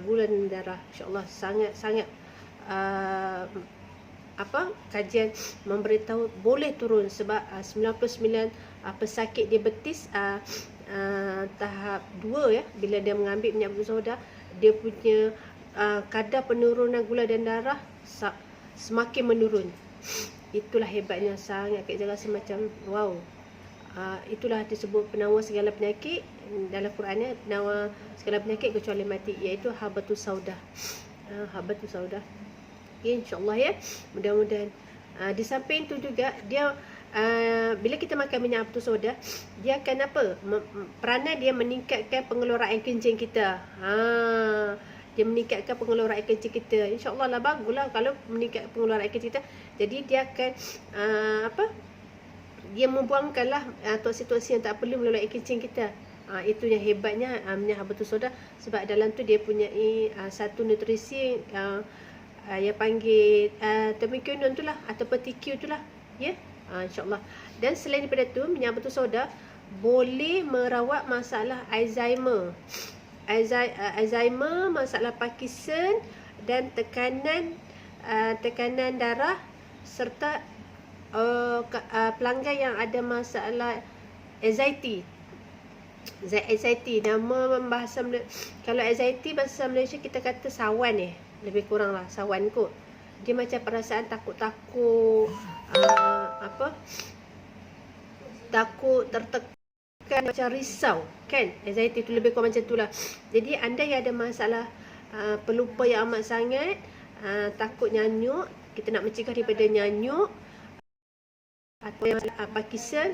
Gula dalam darah, insya-Allah sangat-sangat kajian memberitahu boleh turun. Sebab 99 pesakit diabetes tahap 2, ya, bila dia mengambil minyak habatus sauda, dia punya kadar penurunan gula dalam darah semakin menurun. Itulah hebatnya, sangat Kak Ijaz rasa macam wow. Itulah disebut penawar segala penyakit dalam Qurannya, penawar segala penyakit kecuali mati, iaitu Habatus Sauda. Habatus Sauda. Okay, insyaAllah ya, mudah-mudahan. Di samping tu juga dia bila kita makan minyak habatus sauda, dia akan apa? Peranan dia meningkatkan pengeluaran air kencing kita. Dia meningkatkan pengeluaran air kencing kita. InsyaAllah lah, baguslah kalau meningkatkan pengeluaran air kencing kita. Jadi dia akan dia membuangkanlah toksik-toksik yang tak perlu melalui air kencing kita. Itu yang hebatnya minyak habatus sauda, sebab dalam tu dia punya satu nutrisi yang panggil termiquinone tu lah, ataupun TQ tu lah, ya. InsyaAllah. Dan selain daripada tu, minyak habatus sauda boleh merawat masalah Alzheimer, masalah Parkinson, dan tekanan darah, serta pelanggan yang ada masalah anxiety. Nama bahasa kalau anxiety bahasa Malaysia kita kata sawan, lebih kurang lah sawan kot. Dia macam perasaan takut-takut, takut, tertekan, macam risau kan. Anxiety tu lebih kurang macam tu lah. Jadi anda yang ada masalah pelupa yang amat sangat, takut nyanyuk, kita nak mencegah daripada nyanyuk, atau Parkinson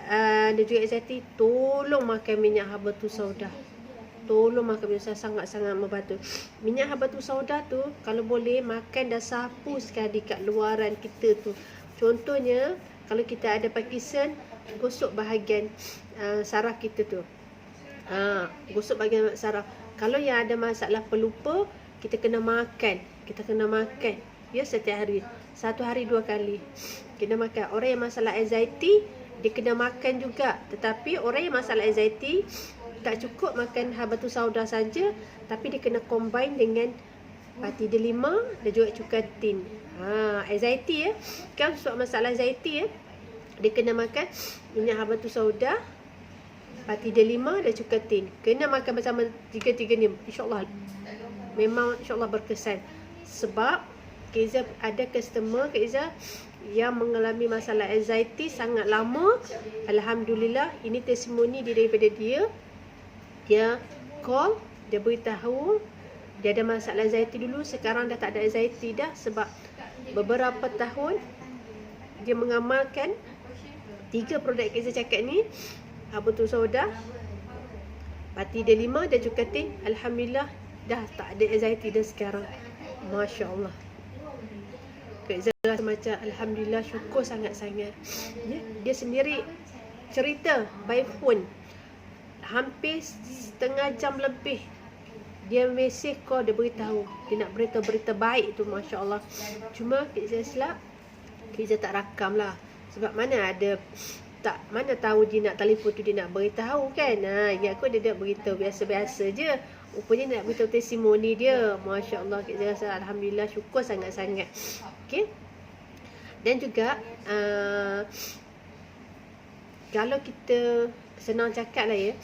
dan juga anxiety, tolong makan minyak habatus sauda. Tolong makan minyak sauda, sangat-sangat membantu. Minyak habatus sauda tu kalau boleh makan dan sapu sekali kat luaran kita tu. Contohnya kalau kita ada Parkinson, gosok bahagian saraf kita tu. Gosok bahagian saraf. Kalau yang ada masalah pelupa, kita kena makan. Ya, setiap hari. 1 hari 2 kali kena makan. Orang yang masalah anxiety, dia kena makan juga. Tetapi orang yang masalah anxiety tak cukup makan habatus sauda saja, tapi dia kena combine dengan pati delima dan juga cukatin. Anxiety kan, soal masalah anxiety dia kena makan minyak habatus sauda, pati delima dan cukatin. Kena makan bersama tiga-tiga ni. InsyaAllah memang insyaAllah berkesan. Sebab Kak Izzah ada customer Kak Izzah yang mengalami masalah anxiety sangat lama. Alhamdulillah, ini testimoni daripada dia. Dia call, dia beritahu dia ada masalah anxiety dulu, sekarang dah tak ada anxiety dah, sebab beberapa tahun dia mengamalkan 3 produk Kak Izzah cakap ni, habatus sauda, pati delima dan cukatin. Alhamdulillah dah tak ada anxiety dah sekarang. Masya Allah. Kak Izzah rasa macam alhamdulillah, syukur sangat-sangat. Dia sendiri cerita by phone, hampir setengah jam lebih. Dia mesej call, dia beritahu, dia nak berita baik tu, Masya Allah. Cuma Kak Izzah silap, Kak Izzah tak rakam lah. Sebab mana tahu dia nak telefon tu, dia nak beritahu kan. Ingat aku dia nak beritahu biasa-biasa je. Rupanya nak beritahu testimoni dia. Masya Allah, Kak Izzah rasa alhamdulillah, syukur sangat-sangat. Okay. Dan juga kalau kita senang cakap lah ya,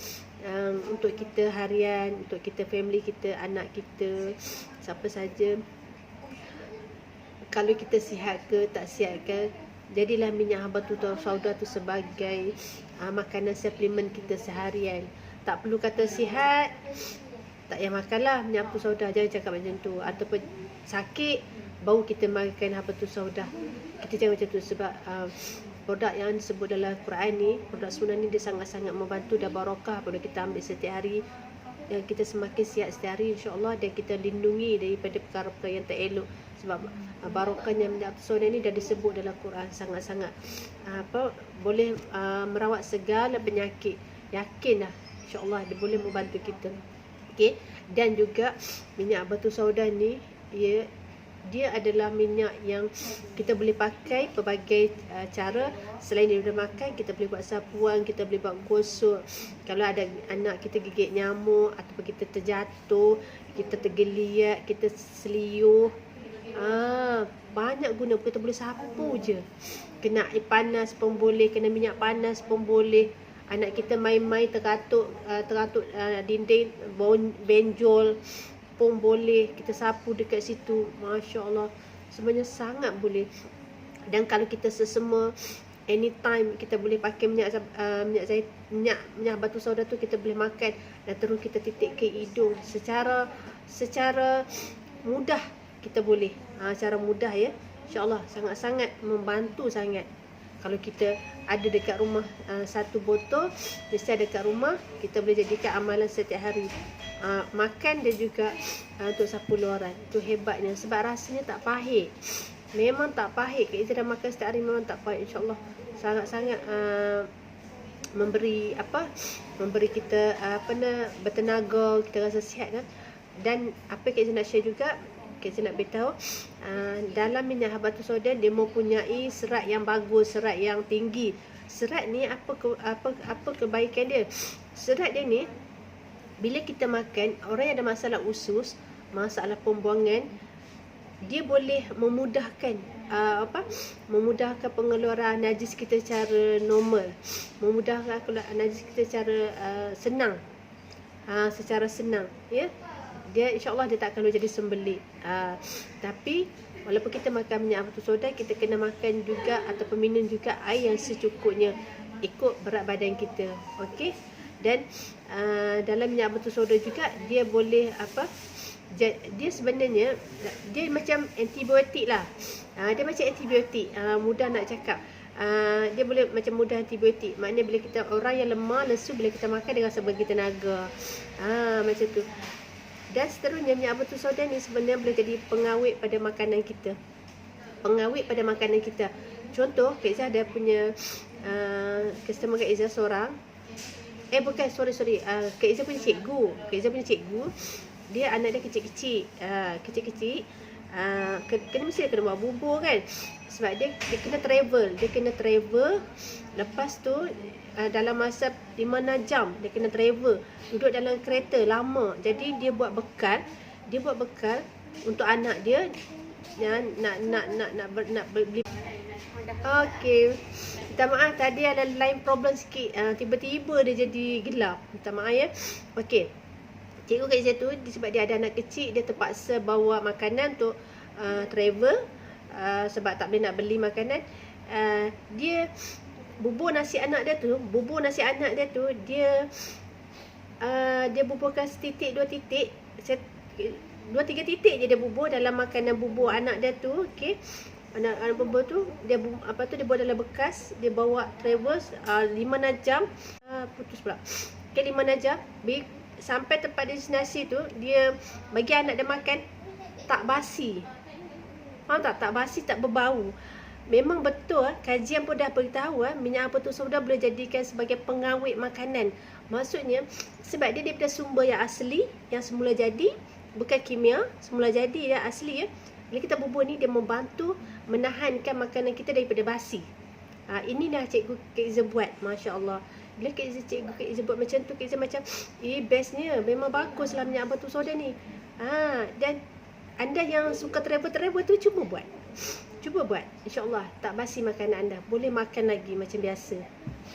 untuk kita harian, untuk kita family kita, anak kita, siapa saja, kalau kita sihat ke tak sihat ke, jadilah minyak habatus sauda tu sebagai makanan suplemen kita seharian. Tak perlu kata sihat tak payah makanlah minyak habatus sauda, jangan cakap macam tu. Ataupun sakit baru kita makan habatus sauda, kita jangan macam tu. Sebab produk yang disebut dalam Quran ni, produk sunnah ni, dia sangat-sangat membantu dan barakah pada kita ambil setiap hari. Dan kita semakin sihat setiap hari insya-Allah, dan kita lindungi daripada perkara-perkara yang tak elok. Sebab barakahnya minyak habatus sauda ni dah disebut dalam Quran, sangat-sangat boleh merawat segala penyakit. Yakinlah insya-Allah dia boleh membantu kita. Okey. Dan juga minyak habatus sauda ni, dia adalah minyak yang kita boleh pakai pelbagai cara. Selain daripada makan, kita boleh buat sapuan, kita boleh buat gosok. Kalau ada anak kita gigit nyamuk, ataupun kita terjatuh, kita tergeliat, kita seliuh, banyak guna. Kita boleh sapu je. Kena air panas pun boleh, kena minyak panas pun boleh. Anak kita main-main teratuk dinding, benjol pun boleh, kita sapu dekat situ. Masya Allah, sebenarnya sangat boleh. Dan kalau kita sesama anytime kita boleh pakai minyak batu sauda tu, kita boleh makan dan terus kita titik ke hidung secara mudah, kita boleh secara mudah ya. InsyaAllah sangat-sangat membantu sangat. Kalau kita ada dekat rumah satu botol, mesti ada dekat rumah, kita boleh jadikan amalan setiap hari. Makan dan juga untuk sapu luaran. Itu hebatnya sebab rasanya tak pahit. Memang tak pahit. Kita dah makan setiap hari memang tak pahit. InsyaAllah sangat-sangat memberi kita bertenaga, kita rasa sihat kan. Dan apa yang kita nak share juga, kita nak beritahu dalam minyak batu sauda dia mempunyai serat yang bagus, serat yang tinggi. Serat ni apa kebaikan dia? Serat dia ni bila kita makan, orang yang ada masalah usus, masalah pembuangan, dia boleh memudahkan memudahkan pengeluaran najis kita secara normal, memudahkan najis kita secara senang, secara senang ya. Dia insyaAllah dia tak akan jadi sembelit. Tapi walaupun kita makan minyak batu sauda, kita kena makan juga ataupun minum juga air yang secukupnya ikut berat badan kita. Okey. Dan dalam minyak batu sauda juga dia boleh dia sebenarnya dia macam antibiotik lah. Dia macam antibiotik. Mudah nak cakap. Dia boleh macam mudah antibiotik. Maknanya bila kita orang yang lemah, lesu, bila kita makan dia rasa bagi tenaga. Macam tu. Dan seterusnya minyak batu sauda ni sebenarnya boleh jadi pengawet pada makanan kita. Pengawet pada makanan kita. Contoh, Kak Izzah ada punya customer Kak Izzah seorang. Bukan, sorry. Kak Izzah punya cikgu. Dia anak dia kecil-kecil. Kena mesti kena buat bubur kan. Sebab dia kena travel. Lepas tu dalam masa 5-6 jam dia kena travel, duduk dalam kereta lama. Jadi dia buat bekal untuk anak dia yang nak beli. Okey, minta maaf tadi ada line problem sikit. Tiba-tiba dia jadi gelap. Minta maaf ya. Okey, cikgu Kak Izzah tu sebab dia ada anak kecil, dia terpaksa bawa makanan untuk travel, sebab tak boleh nak beli makanan. Dia bubur nasi anak dia tu, dia buburkan setitik, 2 titik, 2-3 titik je dia bubur dalam makanan bubur anak dia tu. Okey, anak bubur tu dia dia buat dalam bekas, dia bawa travel 5-6 jam. Putus pula. Okey, 5-6 jam sampai tempat destinasi tu, dia bagi anak dia makan tak basi. Faham tak? Tak basi, tak berbau. Memang betul, kajian pun dah beritahu minyak batu sauda boleh jadikan sebagai pengawet makanan. Maksudnya sebab dia daripada sumber yang asli, yang semula jadi, bukan kimia, semula jadi dia asli ya. Bila kita bubur ni, dia membantu menahankan makanan kita daripada basi. Inilah cikgu Kak Izzah buat, masya-Allah. Bila cikgu Kak Izzah buat macam tu, Kak Izzah macam bestnya, memang baguslah minyak batu sauda ni. Dan anda yang suka travel tu cuba buat. InsyaAllah tak basi makanan anda. Boleh makan lagi macam biasa.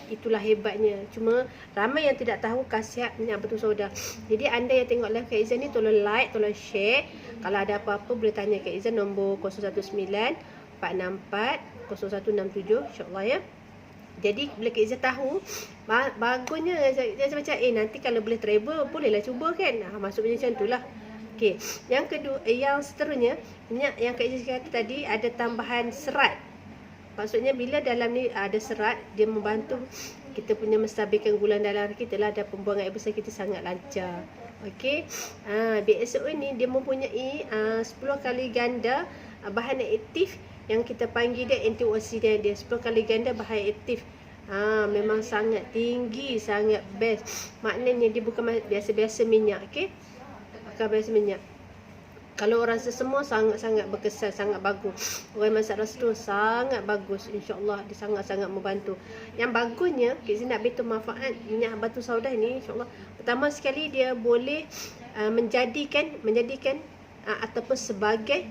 Itulah hebatnya. Cuma ramai yang tidak tahu khasiat minyak batu sauda. Jadi anda yang tengok live Kak Izzah ni, tolong like, tolong share. Kalau ada apa-apa boleh tanya Kak Izzah, nombor 019 464 0167, insyaAllah ya. Jadi bila Kak Izzah tahu, bagusnya dia macam nanti kalau boleh travel, bolehlah cuba kan. Maksudnya macam itulah. Okey, yang kedua, yang seterusnya, minyak yang Kak Izzah kata tadi ada tambahan serat. Maksudnya bila dalam ni ada serat, dia membantu kita punya menstabilkan gula dalam kita lah, dan pembuangan air besar kita sangat lancar. Okey, BSO ni dia mempunyai 10 kali ganda bahan aktif yang kita panggil dia antioksidan. Dia 10 kali ganda bahan aktif. Memang sangat tinggi, sangat best. Maknanya dia bukan biasa-biasa minyak. Okey, biasa minyak. Kalau orang sesemua sangat-sangat berkesan, sangat bagus. Orang masak restoran sangat bagus, insya-Allah dia sangat-sangat membantu. Yang bagusnya, kita nak beritahu manfaat minyak batu sauda ni, insya-Allah. Pertama sekali dia boleh menjadikan ataupun sebagai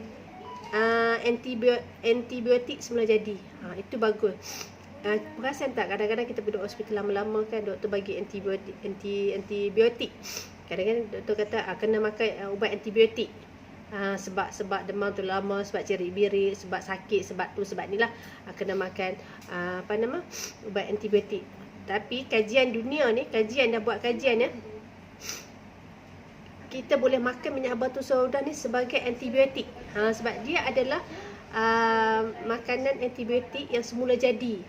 antibiotik semula jadi. Itu bagus. Perasan tak kadang-kadang kita duduk hospital lama-lama kan, doktor bagi antibiotik. Kadang-kadang doktor kata kena makan ubat antibiotik. Sebab demam tu lama, sebab cerit-birit, sebab sakit, sebab tu, sebab ni lah, kena makan ubat antibiotik. Tapi kajian dunia ni, dah buat kajian ya, kita boleh makan minyak habatus sauda ni sebagai antibiotik. Sebab dia adalah makanan antibiotik yang semula jadi,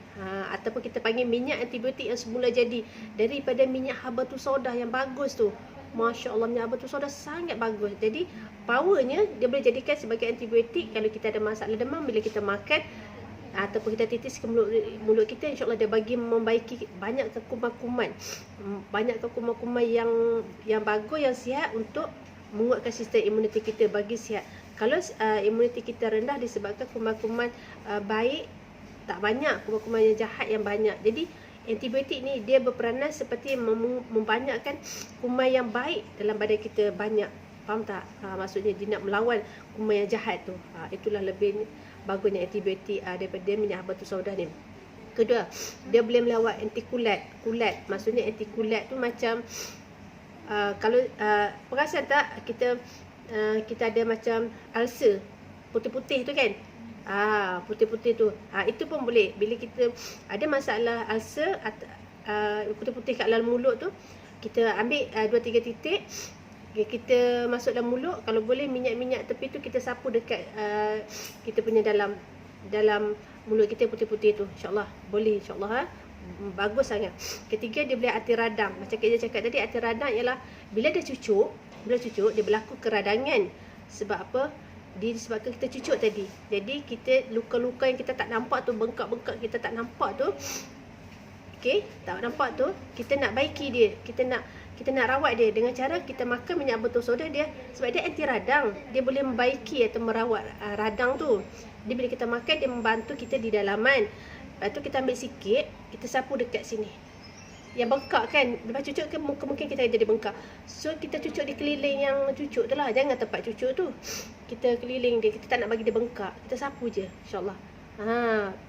ataupun kita panggil minyak antibiotik yang semula jadi daripada minyak habatus sauda yang bagus tu. Masya Allah, minyak habatus sauda sangat bagus. Jadi powernya dia boleh jadikan sebagai antibiotik. Kalau kita ada masalah demam, bila kita makan ataupun kita titis ke mulut kita, insya-Allah dia bagi membaiki banyak kuman-kuman yang bagus, yang sihat untuk menguatkan sistem imuniti kita, bagi sihat. Kalau imuniti kita rendah disebabkan kuman-kuman baik tak banyak, kuman-kuman yang jahat yang banyak. Jadi antibiotik ni dia berperanan seperti membanyakkan kuman yang baik dalam badan kita banyak. Faham tak? Maksudnya dia nak melawan kuman yang jahat tu. Itulah lebih bagusnya antibiotik daripada minyak habatus sauda ni. Kedua, dia boleh melawan antikulat. Maksudnya antikulat tu macam kalau perasan tak kita ada macam ulcer putih-putih tu kan, putih-putih tu, itu pun boleh. Bila kita ada masalah ulcer putih-putih kat dalam mulut tu, kita ambil 2-3 titik, kita masuk dalam mulut. Kalau boleh minyak-minyak tepi tu kita sapu dekat kita punya dalam mulut kita putih-putih tu, insya-Allah boleh, insya-Allah. Bagus sangat. Ketiga, dia boleh atir radang. Macam kita cakap tadi, atir radang ialah bila dia cucuk dia berlaku keradangan. Sebab apa? Disebabkan kita cucuk tadi. Jadi kita luka-luka yang kita tak nampak tu, bengkak-bengkak kita tak nampak tu, tak nampak tu, kita nak baiki dia, kita nak rawat dia dengan cara kita makan minyak habatus sauda dia. Sebab dia anti radang, dia boleh membaiki atau merawat radang tu. Dia bila kita makan, dia membantu kita di dalaman. Lepas tu kita ambil sikit, kita sapu dekat sini yang bengkak kan. Lepas cucuk kan mungkin kita jadi bengkak, so kita cucuk di keliling yang cucuk tu lah, jangan tempat cucuk tu, kita keliling dia, kita tak nak bagi dia bengkak, kita sapu je, insyaAllah.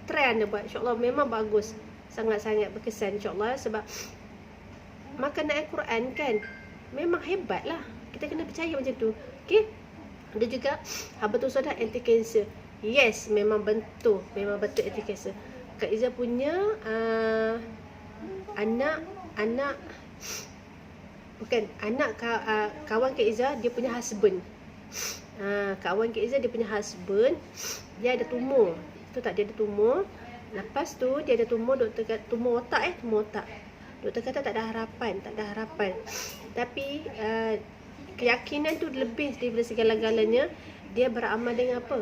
Try anda buat, insyaAllah memang bagus, sangat-sangat berkesan, insyaAllah. Sebab makanan Al-Quran kan memang hebat lah, kita kena percaya macam tu. Ada juga habatus sauda anti kanser. Yes, memang betul anti kanser. Kak Izzah punya kawan Kak Izzah, dia punya husband. Kawan Kak Izzah, dia punya husband, dia ada tumor. Tu tak, dia ada tumor. Lepas tu dia ada tumor, tumor otak. Doktor kata tak ada harapan. Tapi keyakinan tu lebih daripada segala-galanya. Dia beramal dengan apa?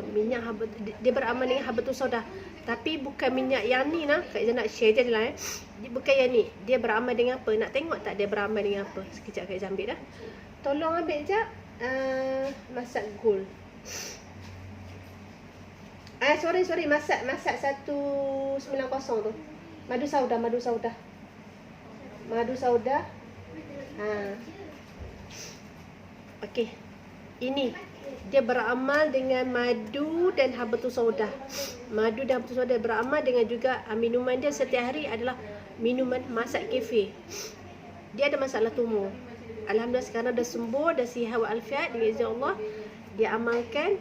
Dia beramal dengan habatus sauda. Tapi bukan minyak yang ni lah. Kak Izzah nak share je lah. Dia bukan yang ni. Dia beramal dengan apa? Nak tengok tak dia beramal dengan apa? Sekejap Kak Izzah ambil dah. Tolong ambil sekejap. Masak gold. Sorry. Masak 190 tu. Madu sauda. Okey. Ini dia beramal dengan madu dan habatus sauda. Beramal dengan juga minuman dia setiap hari adalah minuman masak kafe. Dia ada masalah tumor. Alhamdulillah sekarang dah sembuh, dah sihat walafiat dengan izin Allah. Dia amalkan.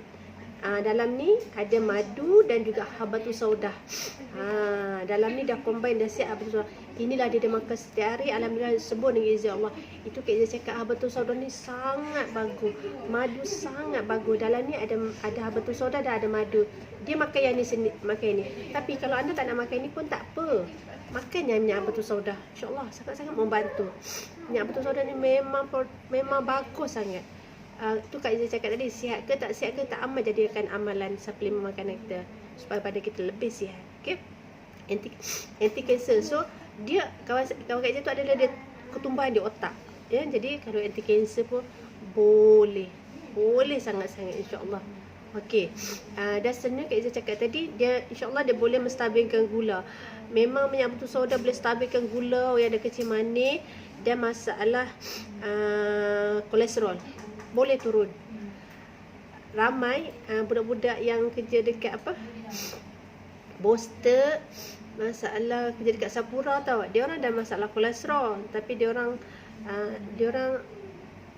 Dalam ni ada madu dan juga habatus sauda. Dalam ni dah combine, dah siap habatus sauda. Inilah dia makan setiap hari, alhamdulillah sembuh dengan izin Allah. Itu Kak Izzah cakap habatus sauda ni sangat bagus. Madu sangat bagus. Dalam ni ada habatus sauda dan ada madu. Dia makan yang ni makan ni. Tapi kalau anda tak nak makan ni pun tak apa. Makan yang minyak habatus sauda. Insya-Allah sangat-sangat membantu. Minyak habatus sauda ni memang bagus sangat. Tu Kak Izzah cakap tadi, sihat ke tak amal jadikan amalan suplemen makanan kita supaya badan kita lebih sihat. Okey. Anti kanser. So dia kawan Kak Izzah tu adalah dia ketumbuhan di otak. Ya, jadi kalau anti kanser pun boleh sangat-sangat insya-Allah. Okey. Dan sebenarnya Kak Izzah cakap tadi, dia insya-Allah dia boleh menstabilkan gula. Memang minyak habatus sauda boleh stabilkan gula yang ada kecil manis dan masalah kolesterol boleh turun. Ramai budak-budak yang kerja dekat Boston, masalah kerja dekat Sapura tau, dia orang ada masalah kolesterol, tapi dia orang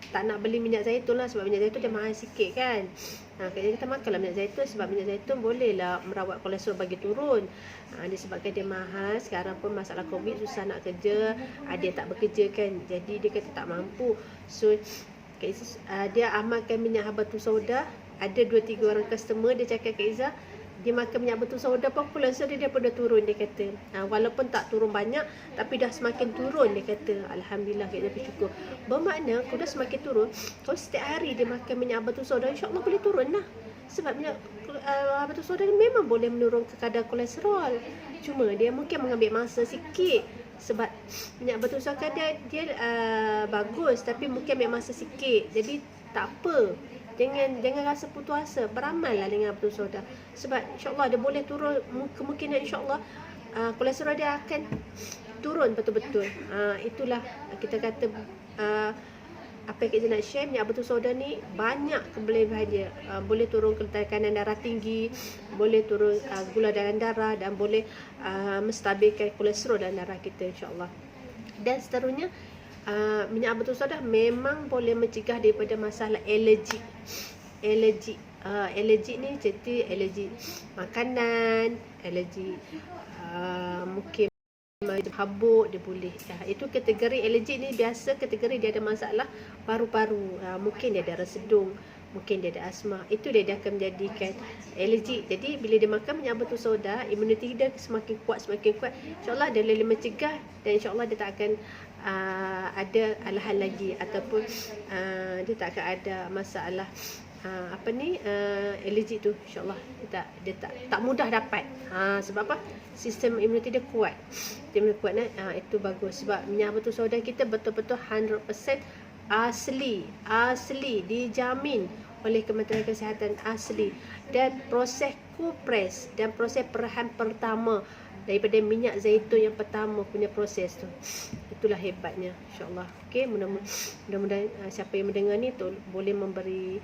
tak nak beli minyak zaitun lah, sebab minyak zaitun dia mahal sikit kan. Kita makanlah minyak zaitun, sebab minyak zaitun bolehlah merawat kolesterol bagi turun. Disebabkan dia mahal. Sekarang pun masalah COVID, susah nak kerja, ada yang tak bekerja kan, jadi dia kata tak mampu. So dia amalkan minyak habatus sauda. Ada 2-3 orang customer dia cakap, Kak Izzah, dia makan minyak habatus sauda pun kolesterol dia pun dah turun, dia kata. Walaupun tak turun banyak, tapi dah semakin turun, dia kata. Alhamdulillah, Kak Izzah bersyukur. Bermakna kalau dah semakin turun, kalau setiap hari dia makan minyak habatus sauda, insya-Allah boleh turun lah. Sebab minyak habatus sauda memang boleh menurunkan kadar kolesterol. Cuma dia mungkin mengambil masa sikit. Sebab minyak habatus sauda dia bagus, tapi mungkin ambil masa sikit. Jadi tak apa. Jangan rasa putus asa. Beramallah dengan habatus sauda. Sebab insya-Allah dia boleh turun, kemungkinan insya-Allah kolesterol dia akan turun betul-betul. Itulah kita kata apa yang kita nak share, minyak habatus sauda ni banyak kelebihan dia. Boleh turun tekanan darah tinggi, boleh turun gula dalam darah, dan boleh menstabilkan kolesterol dalam darah kita, insya-Allah. Dan seterusnya, minyak habatus sauda memang boleh mencegah daripada masalah alergi. Alergi ni jadi alergi makanan, alergi mungkin habuk, dia boleh. Itu kategori alergi ni, biasa kategori dia ada masalah paru-paru, mungkin dia ada resedung, mungkin dia ada asma. Itu dia akan menjadikan alergi. Jadi bila dia makan minyak habatus sauda, imuniti dia semakin kuat. InsyaAllah dia boleh mencegah, dan insyaAllah dia tak akan ada hal lagi, ataupun dia tak akan ada masalah alergi tu, insyaAllah dia tak mudah dapat. Sebab apa? Sistem imuniti dia kuat. Itu bagus. Sebab minyak habatus sauda kita betul-betul 100% asli, dijamin oleh Kementerian Kesihatan, asli. Dan proses kupres dan proses perahan pertama daripada minyak zaitun yang pertama punya proses tu, itulah hebatnya, insyaAllah. Okey, mudah-mudahan siapa yang mendengar ni boleh memberi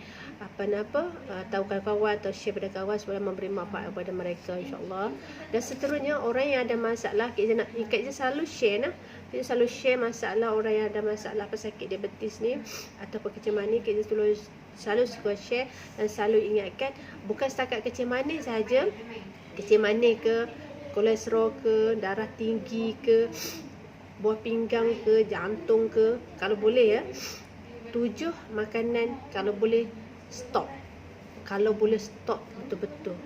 tahu kawan-kawan atau share pada kawan supaya memberi manfaat kepada mereka, insyaAllah. Dan seterusnya, orang yang ada masalah, Kak Izzah selalu share kita selalu share masalah orang yang ada masalah pesakit diabetes ni ataupun kecemasan. Kita selalu suka share dan selalu ingatkan, bukan setakat kecemasan saja, kecemasan ke, kolesterol ke, darah tinggi ke, buah pinggang ke, jantung ke, kalau boleh 7 makanan kalau boleh stop. Kalau boleh stop betul-betul.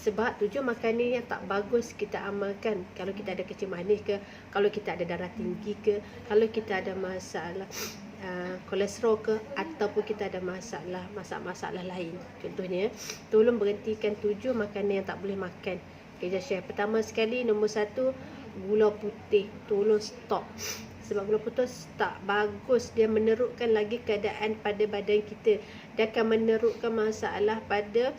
Sebab 7 makanan yang tak bagus kita amalkan. Kalau kita ada kecil manis ke, kalau kita ada darah tinggi ke, kalau kita ada masalah kolesterol ke, ataupun kita ada masalah lain. Contohnya, tolong berhentikan 7 makanan yang tak boleh makan. Kita share. Pertama sekali, nombor 1, gula putih. Tolong stop. Sebab gula putih tak bagus. Dia menerukkan lagi keadaan pada badan kita. Dia akan menerukkan masalah pada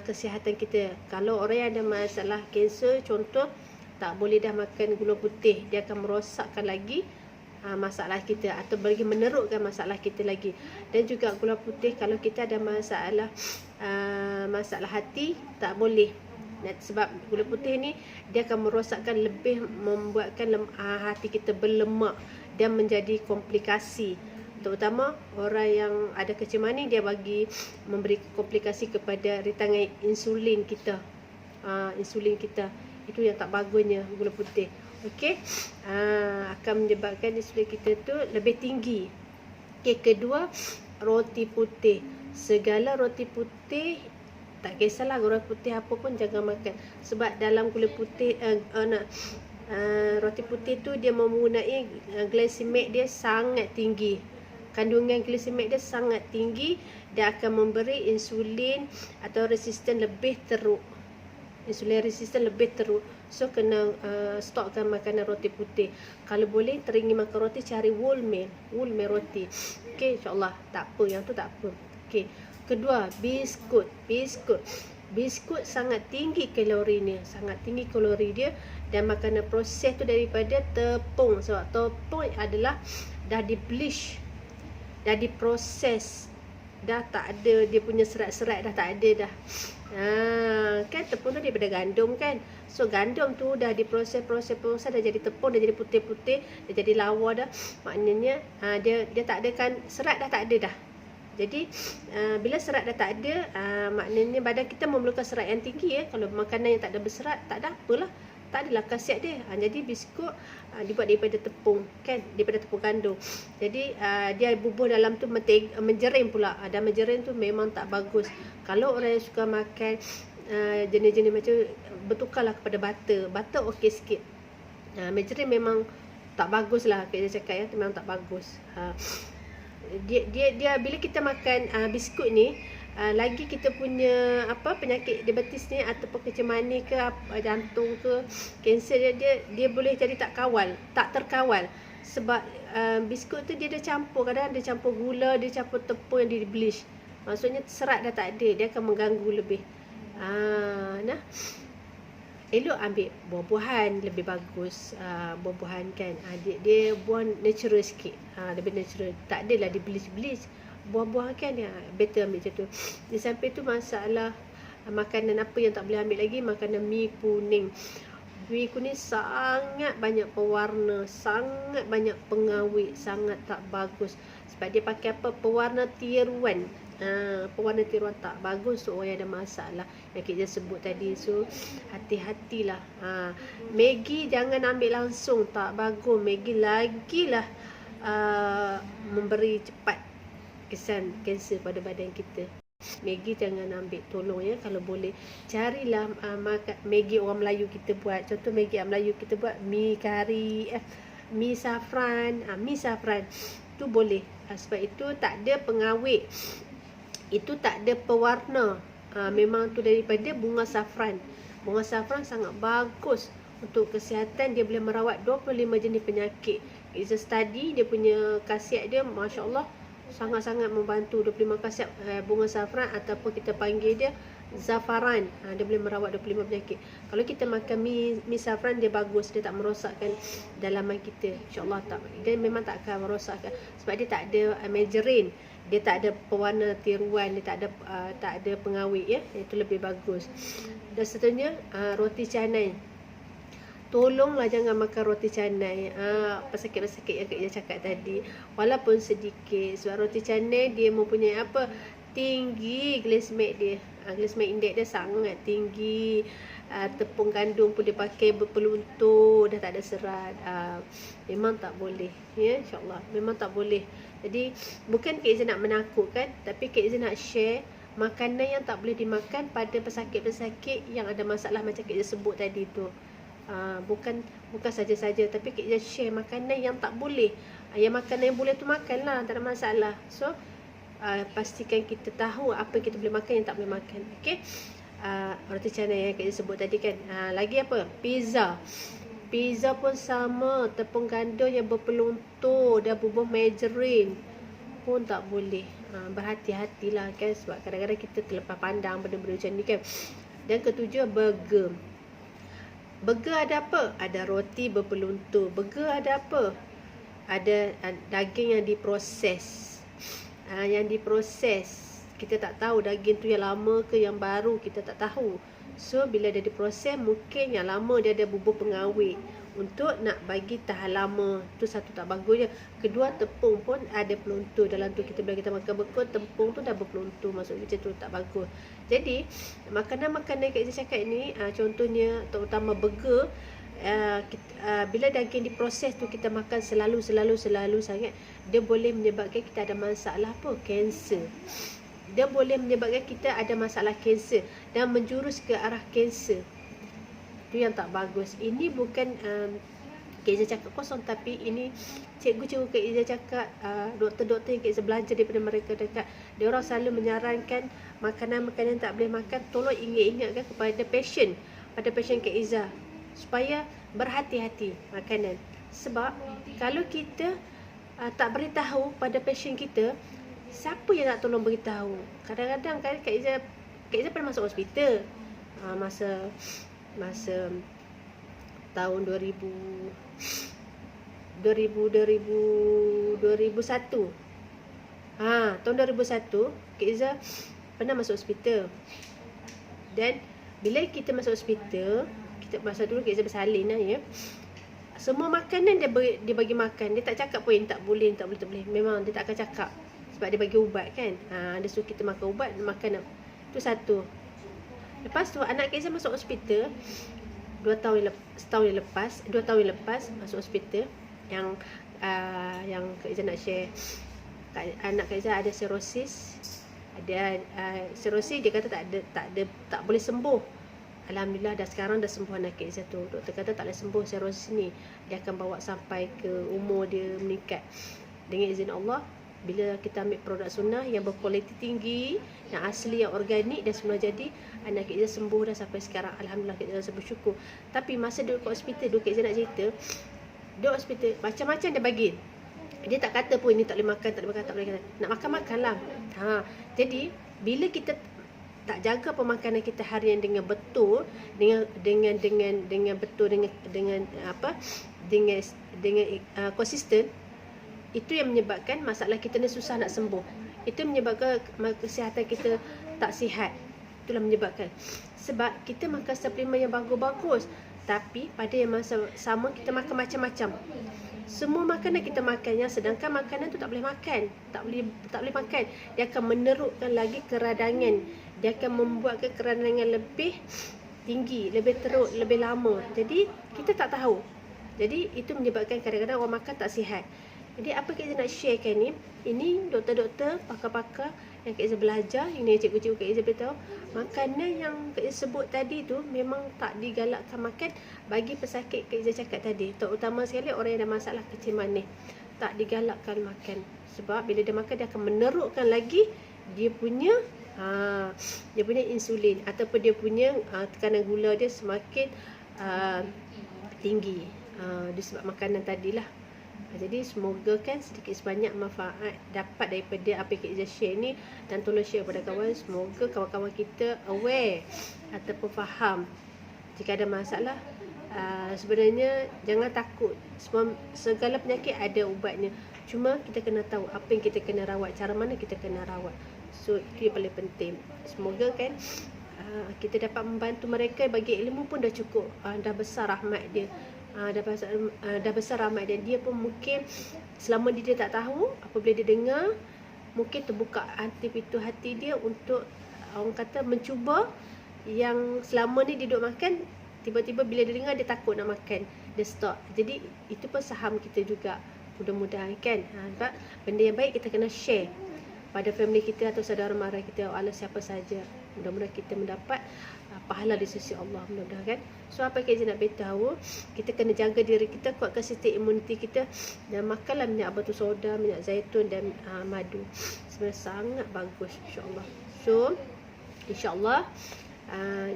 kesihatan kita. Kalau orang yang ada masalah kanser, contoh, tak boleh dah makan gula putih. Dia akan merosakkan lagi masalah kita, atau bagi menerukkan masalah kita lagi. Dan juga gula putih, kalau kita ada masalah hati, tak boleh. Sebab gula putih ni dia akan merosakkan, lebih membuatkan hati kita berlemak dan menjadi komplikasi. Terutama orang yang ada kecemasan, dia memberi komplikasi kepada rintangan insulin kita. Itu yang tak bagusnya gula putih. Okey, akan menyebabkan insulin kita tu lebih tinggi. Okey, kedua, roti putih. Segala roti putih, tak kisahlah gula putih apa pun, jangan makan. Sebab dalam gula putih roti putih tu dia menggunakan glisemik dia sangat tinggi. Kandungan glisemik dia sangat tinggi, dia akan memberi insulin atau resisten lebih teruk. So kena stopkan makanan roti putih. Kalau boleh teringin makan roti, cari wholemeal roti. Okey, insya-Allah tak apa, yang tu tak apa. Okey. Kedua, biskut sangat tinggi kalori dia, dan makanan proses tu daripada tepung. Sebab tepung adalah dah di bleach, dah diproses, dah tak ada dia punya serat-serat, dah tak ada dah. Kan tepung tu daripada gandum kan. So gandum tu dah diproses dah jadi tepung, dah jadi putih-putih, dah jadi lawa dah. Maknanya dia tak ada kan, serat dah tak ada dah. Jadi bila serat dah tak ada, maknanya badan kita memerlukan serat yang tinggi ya. Kalau makanan yang tak ada berserat, tak ada apalah, tak adalah khasiat dia. Jadi biskut dibuat daripada tepung kan, daripada tepung gandum. Jadi dia bubuh dalam tu menjering pula. Dan menjering tu memang tak bagus. Kalau orang yang suka makan jenis-jenis macam, bertukarlah kepada butter. Butter okey sikit. Menjering memang tak bagus lah, saya cakap ya, memang tak bagus. Dia bila kita makan biskut ni, lagi kita punya penyakit diabetes ni ataupun kecil manis ke jantung ke kanser, dia boleh jadi tak terkawal sebab biskut tu dia dah campur, kadang dia campur gula, dia campur tepung yang di bleach. Maksudnya serat dah tak ada, dia akan mengganggu lebih. Nah, elok ambil buah-buahan, lebih bagus. Buah-buahan kan, dia buah natural sikit, lebih natural, tak adalah di bleach. Buah-buahan kan better ambil macam tu. Di samping tu masalah makanan apa yang tak boleh ambil lagi, makanan mi kuning. Mi kuning sangat banyak pewarna, sangat banyak pengawet, sangat tak bagus. Sebab dia pakai pewarna tiruan. Pewarna tiruan tak bagus untuk orang yang ada masalah yang kita sebut tadi. So hati-hatilah. Maggi jangan ambil langsung, tak bagus. Maggi lagilah memberi cepat kesan kanser pada badan kita. Maggi jangan ambil, tolong ya, kalau boleh carilah makan Maggi orang Melayu kita buat. Contoh Maggi orang Melayu kita buat mi kari, mi safran. Mi safran tu boleh, sebab itu tak ada pengawet, itu tak ada pewarna. Memang tu daripada bunga safran. Bunga safran sangat bagus untuk kesihatan. Dia boleh merawat 25 jenis penyakit. It's a study, dia punya khasiat dia Masya Allah sangat-sangat membantu. 25 khasiat bunga safran, ataupun kita panggil dia zafaran. Dia boleh merawat 25 penyakit. Kalau kita makan mi safran, dia bagus, dia tak merosakkan dalaman kita, InsyaAllah tak. Dia memang tak akan merosakkan, sebab dia tak ada margarine, dia tak ada pewarna tiruan, dia tak ada pengawet ya. Itu lebih bagus. Dan seterusnya roti canai. Tolonglah jangan makan roti canai. Pesakit-pesakit yang Kak Ija cakap tadi, walaupun sedikit, sebab roti canai dia mempunyai tinggi glycemic dia. Glycemic index dia sangat tinggi. Tepung gandum pun dia pakai berpeluntur, dah tak ada serat. Memang tak boleh ya, insyaAllah memang tak boleh. Jadi bukan Kak Ija nak menakutkan, tapi Kak Ija nak share makanan yang tak boleh dimakan pada pesakit-pesakit yang ada masalah macam Kak Ija sebut tadi tu. Bukan saja-saja, tapi Kak Ija share makanan yang tak boleh. Yang makanan yang boleh tu makanlah, tak ada masalah. So pastikan kita tahu apa kita boleh makan, yang tak boleh makan. Okey. Roti canai yang Kak Ija sebut tadi kan. Lagi apa? Pizza pun sama, tepung gandum yang berpeluntur dan bubuh margarine pun tak boleh. Berhati-hatilah kan, sebab kadang-kadang kita terlepas pandang benda-benda macam ni kan. Dan ketujuh, burger. Burger ada apa? Ada roti berpeluntur. Burger ada apa? Ada daging yang diproses. Yang diproses, kita tak tahu daging tu yang lama ke yang baru, kita tak tahu. So bila dia diproses, mungkin yang lama dia ada bubur pengawet untuk nak bagi tahan lama. Tu satu tak bagusnya. Kedua, tepung pun ada peluntur dalam tu. Bila kita makan bekul, tepung tu dah berpeluntur, maksudnya macam tu tak bagus. Jadi makanan-makanan Kak Ija cakap ni, contohnya terutama burger, bila daging diproses tu kita makan selalu sangat, dia boleh menyebabkan kita ada masalah kanser. Dia boleh menyebabkan kita ada masalah kanser dan menjurus ke arah kanser. Itu yang tak bagus. Ini bukan Kak Ija cakap kosong, tapi ini cikgu-cikgu Kak Ija cakap, doktor-doktor yang Kak Ija belajar daripada mereka dekat, dia orang selalu menyarankan makanan-makanan tak boleh makan. Tolong ingat-ingatkan kepada pasien Kak Ija supaya berhati-hati makanan. Sebab kalau kita tak beritahu pada pasien kita, siapa yang nak tolong beritahu? Kadang-kadang kan Kak Ija pernah masuk hospital masa tahun 2001. Tahun 2001 Kak Ija pernah masuk hospital. Dan bila kita masuk hospital, kita kita masa dulu Kak Izzah bersalin lah ya. Semua makanan dia bagi makan. Dia tak cakap pun tak boleh. Memang dia tak akan cakap. Sebab dia bagi ubat kan. Dia suruh kita makan ubat, makan. Itu satu. Lepas tu anak Kak Izzah masuk hospital 2 tahun yang lepas masuk hospital. Yang Kak Izzah nak share, anak Kak Izzah ada cirrhosis. Ada cirrhosis, dia kata tak boleh sembuh. Alhamdulillah sekarang dah sembuh anak Kak Izzah tu. Doktor kata tak boleh sembuh cirrhosis ni. Dia akan bawa sampai ke umur dia meningkat. Dengan izin Allah, bila kita ambil produk sunnah yang berkualiti tinggi, yang asli, yang organik dan semua, jadi anak Kak Izzah sembuh dah sampai sekarang. Alhamdulillah, Kak Izzah bersyukur. Tapi masa duduk kat hospital, dulu Kak Izzah nak cerita, duduk hospital macam-macam dia bagi. Dia tak kata pun ini tak boleh makan, tak boleh makan. Nak makan lah. Jadi bila kita tak jaga pemakanan kita harian dengan betul, dengan konsisten, itu yang menyebabkan masalah kita ni susah nak sembuh. Itu menyebabkan kesihatan kita tak sihat. Itulah menyebabkan. Sebab kita makan suplemen yang bagus-bagus, tapi pada yang masa sama kita makan macam-macam. Semua makanan kita makan, yang sedangkan makanan tu tak boleh makan. Tak boleh makan. Dia akan menerukkan lagi keradangan. Dia akan membuatkan keradangan lebih tinggi, lebih teruk, lebih lama. Jadi kita tak tahu. Jadi itu menyebabkan kadang-kadang orang makan tak sihat. Jadi apa Kak Izzah nak sharekan ni, ini doktor-doktor, pakar-pakar yang Kak Izzah belajar, ini cikgu-cikgu Kak Izzah beritahu, makanan yang Kak Izzah sebut tadi tu memang tak digalakkan makan bagi pesakit. Kak Izzah cakap tadi, terutama sekali orang yang ada masalah kecil manis, tak digalakkan makan. Sebab bila dia makan, dia akan menerukkan lagi dia punya insulin, ataupun dia punya tekanan gula dia semakin tinggi, disebab makanan tadilah. Jadi semoga kan sedikit sebanyak manfaat dapat daripada apa yang Kak Izzah share ni, dan tolong share kepada kawan. Semoga kawan-kawan kita aware ataupun faham jika ada masalah. Sebenarnya jangan takut, segala penyakit ada ubatnya. Cuma kita kena tahu apa yang kita kena rawat, cara mana kita kena rawat. So itu yang paling penting. Semoga kan kita dapat membantu mereka. Bagi ilmu pun dah cukup, dah besar rahmat dia. Dah besar rahmat dia pun mungkin selama dia tak tahu, apabila dia dengar, mungkin terbuka pintu hati dia untuk orang kata mencuba yang selama ni dia duduk makan. Tiba-tiba bila dia dengar, dia takut nak makan, dia stop. Jadi itu pun saham kita juga. Mudah-mudahan kan, sebab benda yang baik kita kena share pada family kita atau saudara mara kita, Allah siapa saja. Mudah-mudahan kita mendapat pahala di sisi Allah, mudah-mudahan kan. So apa yang Kak Izzah nak beritahu, kita kena jaga diri kita, kuatkan sistem imuniti kita, dan makanlah minyak batu soda, minyak zaitun dan madu. Sebenarnya sangat bagus, insya-Allah. So insya-Allah,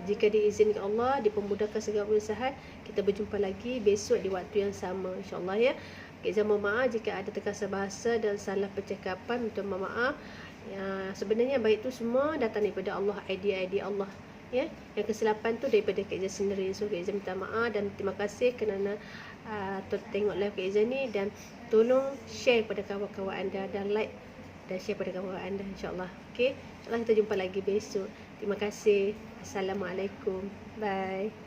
jika diizinkan Allah, dipermudahkan segala urusan, kita berjumpa lagi besok di waktu yang sama, insya-Allah ya. Kak Izzah mohon maaf jika ada terkasar bahasa dan salah percakapan, minta maaf. Sebenarnya baik tu semua datang daripada Allah, idea Allah ya. Yang kesilapan tu daripada Kak Izzah sendiri. So Kak Izzah minta maaf dan terima kasih kerana tengok live Kak Izzah ni, dan tolong share pada kawan-kawan anda, dan like dan share pada kawan-kawan anda, insya-Allah. Okey, insya-Allah kita jumpa lagi besok. Terima kasih. Assalamualaikum. Bye.